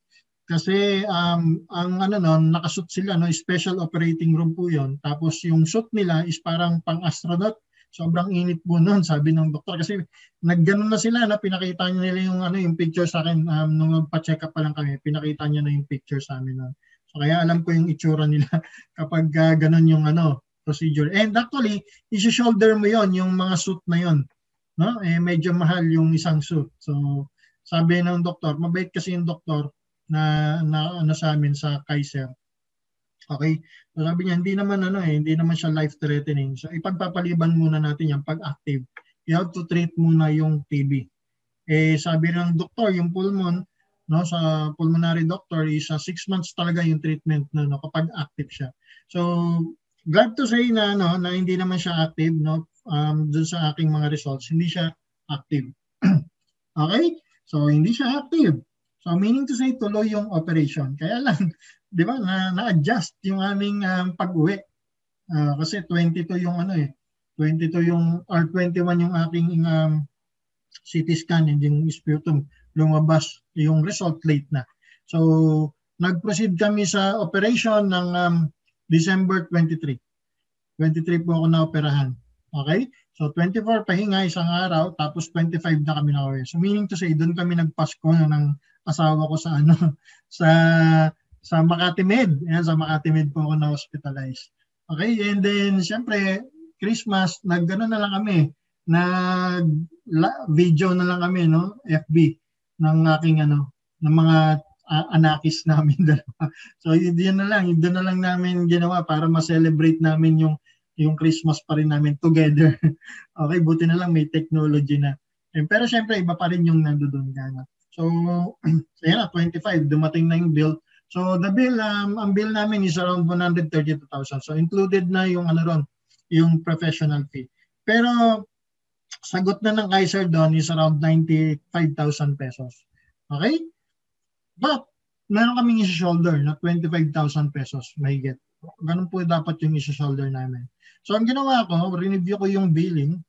Kasi ang ano noon, nakasuit sila, no, special operating room po 'yon. Tapos yung suit nila is parang pang-astronaut. Sobrang init po noon, sabi ng doktor kasi nagganon na sila, na pinakita niya nila yung ano, yung picture sa akin nung pa-check up pa lang kami, pinakita niya na yung picture sa amin noon. So kaya alam ko yung itsura nila kapag ganon yung ano, procedure. And actually, i-shoulder mo 'yon, yung mga suit na 'yon, no? Medyo mahal yung isang suit. So sabi ng doktor, mabait kasi yung doktor na ano sa amin sa Kaiser. Okay? So sabi niya, hindi naman siya life threatening. So ipagpapaliban muna natin yan pag active. You have to treat muna yung TB. Sabi ng doktor, yung pulmon, no, sa pulmonary doctor is 6 months talaga yung treatment no, kapag active siya. So glad to say na na hindi naman siya active, no, dun sa aking mga results, hindi siya active. Okay? So hindi siya active. So meaning to say, tuloy yung operation. Kaya lang, di ba, na-adjust yung aming pag-uwi. Kasi 22 yung ano 22 yung, or 21 yung aking CT scan and yung sputum. Lumabas yung result late na. So, nag-proceed kami sa operation ng December 23. 23 po ako na-operahan. Okay? So 24 pahinga isang araw, tapos 25 na kami na-uwi. So meaning to say, doon kami nagpasko ng asawa ko sa ano sa Makati Med. Ayan, sa Makati Med po ako na-hospitalize. Okay? And then syempre, Christmas, nag-ano na lang kami, video na lang kami, no? FB ng aking ano, ng mga anakis namin dalawa. So yun na lang namin ginawa para ma-celebrate namin yung Christmas pa rin namin together. Okay, buti na lang may technology na. Pero syempre, iba pa rin yung nandoon gana. So, yan na, 25, dumating na yung bill. So, the bill, ang bill namin is around 132,000. So, included na yung ano ron, yung professional fee. Pero, sagot na ng Kaiser doon is around 95,000 pesos. Okay? But, meron kaming isi-shoulder na 25,000 pesos, mahigit. Ganun po dapat yung isi-shoulder namin. So ang ginawa ko, review ko yung billing,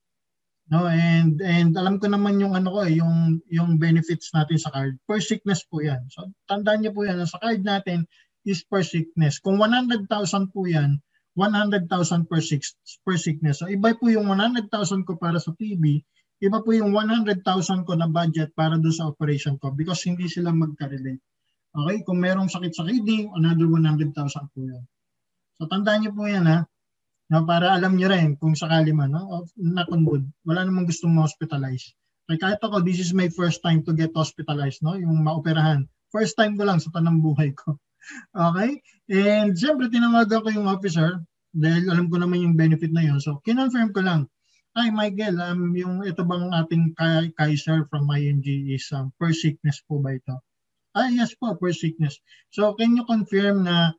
no, and alam ko naman yung ano ko yung benefits natin sa card. Per sickness po 'yan. So tandaan niyo po 'yan, sa card natin is per sickness. Kung 100,000 po 'yan, 100,000 per sickness. So iba po yung 100,000 ko para sa TB, iba po yung 100,000 ko na budget para do sa operation ko because hindi sila magka-relate. Okay? Kung merong sakit sa kidney, another 100,000 po 'yan. So tandaan niyo po 'yan, ha. No, para alam niyo rin kung sakali man, no, knock on wood, wala namang gustong ma-hospitalize. Kaya kahit ako, this is my first time to get hospitalized, no, yung maoperahan. First time ko lang sa tanang buhay ko. Okay? And siyempre, tinawagan ko yung officer dahil alam ko naman yung benefit na yun. So, kinonfirm ko lang, hi Michael, yung ito bang ating Kaiser from ING is per sickness po ba ito? Yes po, per sickness. So, can you confirm na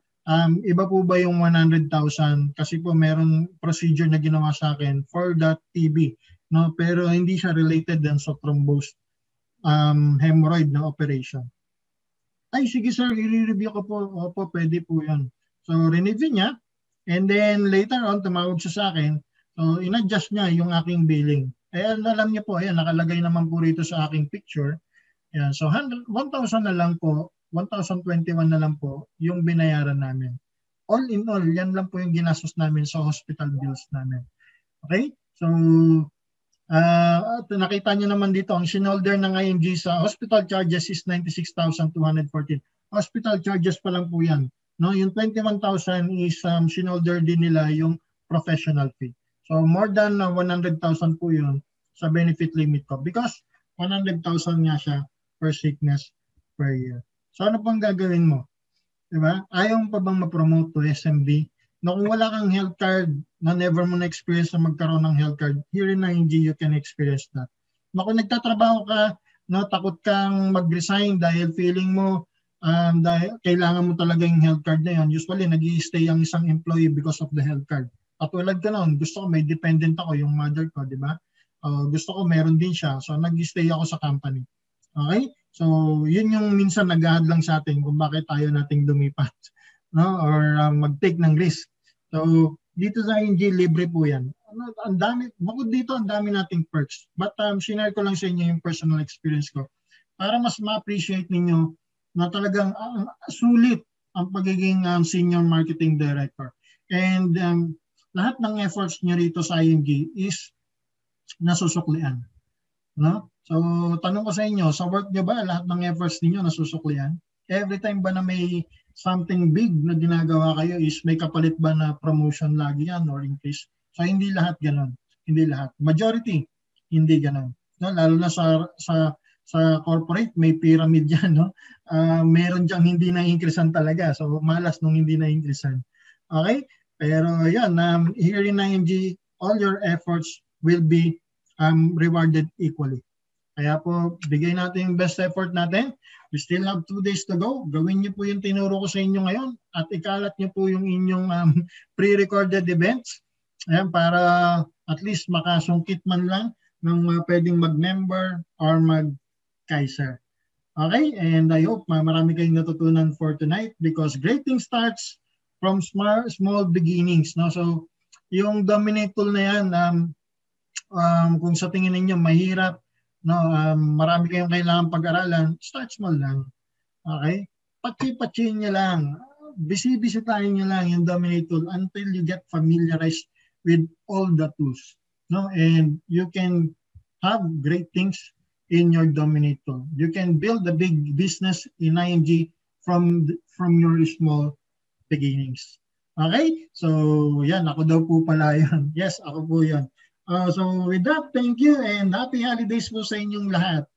iba po ba yung 100,000 kasi po meron procedure na ginawa sa akin for that TB, no, pero hindi siya related din sa thrombosed hemorrhoid na operation. Ay sige sir, i-review ko po. Opo, pwede po 'yan. So review niya, and then later on tumawag siya sa akin. So in-adjust niya yung aking billing. Alam niyo po, ayan, nakalagay naman po rito sa aking picture. Ayan, so 1,000 na lang po, 1,021 na lang po yung binayaran namin. All in all, yan lang po yung ginastos namin sa hospital bills namin. Okay? So, nakita nyo naman dito, ang sinolder ng ING sa hospital charges is 96,214. Hospital charges pa lang po yan. No? Yung 21,000 is sinolder din nila yung professional fee. So, more than 100,000 po yun sa benefit limit ko because 100,000 nga siya per sickness per year. So ano pang gagawin mo? Diba? Ayaw pa bang ma-promote to SMB? No, kung wala kang health card, na never mo na-experience na magkaroon ng health card, here in ING, you can experience that. No, kung nagtatrabaho ka, no, takot kang mag-resign dahil feeling mo dahil kailangan mo talaga yung health card na yun. Usually, nag-i-stay ang isang employee because of the health card. At tulad ka noon, gusto ko may dependent ako, yung mother ko, di ba? Gusto ko meron din siya. So, nag-i-stay ako sa company. Okay? So, yun yung minsan naghahadlang sa atin kung bakit tayo nating lumipat, no? Or mag-take ng risk. So, dito sa ING, libre po yan. Ang dami, bukod dito, ang dami nating perks. But, sinare ko lang sa inyo yung personal experience ko para mas ma-appreciate ninyo na talagang sulit ang pagiging senior marketing director. And lahat ng efforts niyo rito sa IMG is nasusuklian. No? So, tanong ko sa inyo, sa work niyo ba, lahat ng efforts niyo nasusuklian? Every time ba na may something big na ginagawa kayo is may kapalit ba na promotion lagi yan or increase? So, hindi lahat ganun. Hindi lahat. Majority, hindi ganun. No? Lalo na sa corporate, may pyramid yan. No? Meron diyang hindi na-increasean talaga. So, malas nung hindi na-increasean. Okay? Pero yan, here in IMG, all your efforts will be rewarded equally. Kaya po, bigay natin yung best effort natin. We still have 2 days to go. Gawin niyo po yung tinuro ko sa inyo ngayon at ikalat niyo po yung inyong pre-recorded events. Ayan, para at least makasungkit man lang ng pwedeng mag-member or mag-Kaiser. Okay? And I hope marami kayong natutunan for tonight because great things starts from small beginnings. No? So, yung Dominate tool na yan, kung sa tingin ninyo mahirap, no, marami kayong kailangan pag-aralan, start small lang. Okay? Patsi-patsin nyo lang. Bisitahin nyo lang yung Dominate tool until you get familiarized with all the tools. No? And you can have great things in your Dominate tool. You can build a big business in IMG from your small beginnings. Okay? So, yan. Ako daw po pala yan. Yes, ako po yan. So with that, thank you and happy holidays po sa inyong lahat.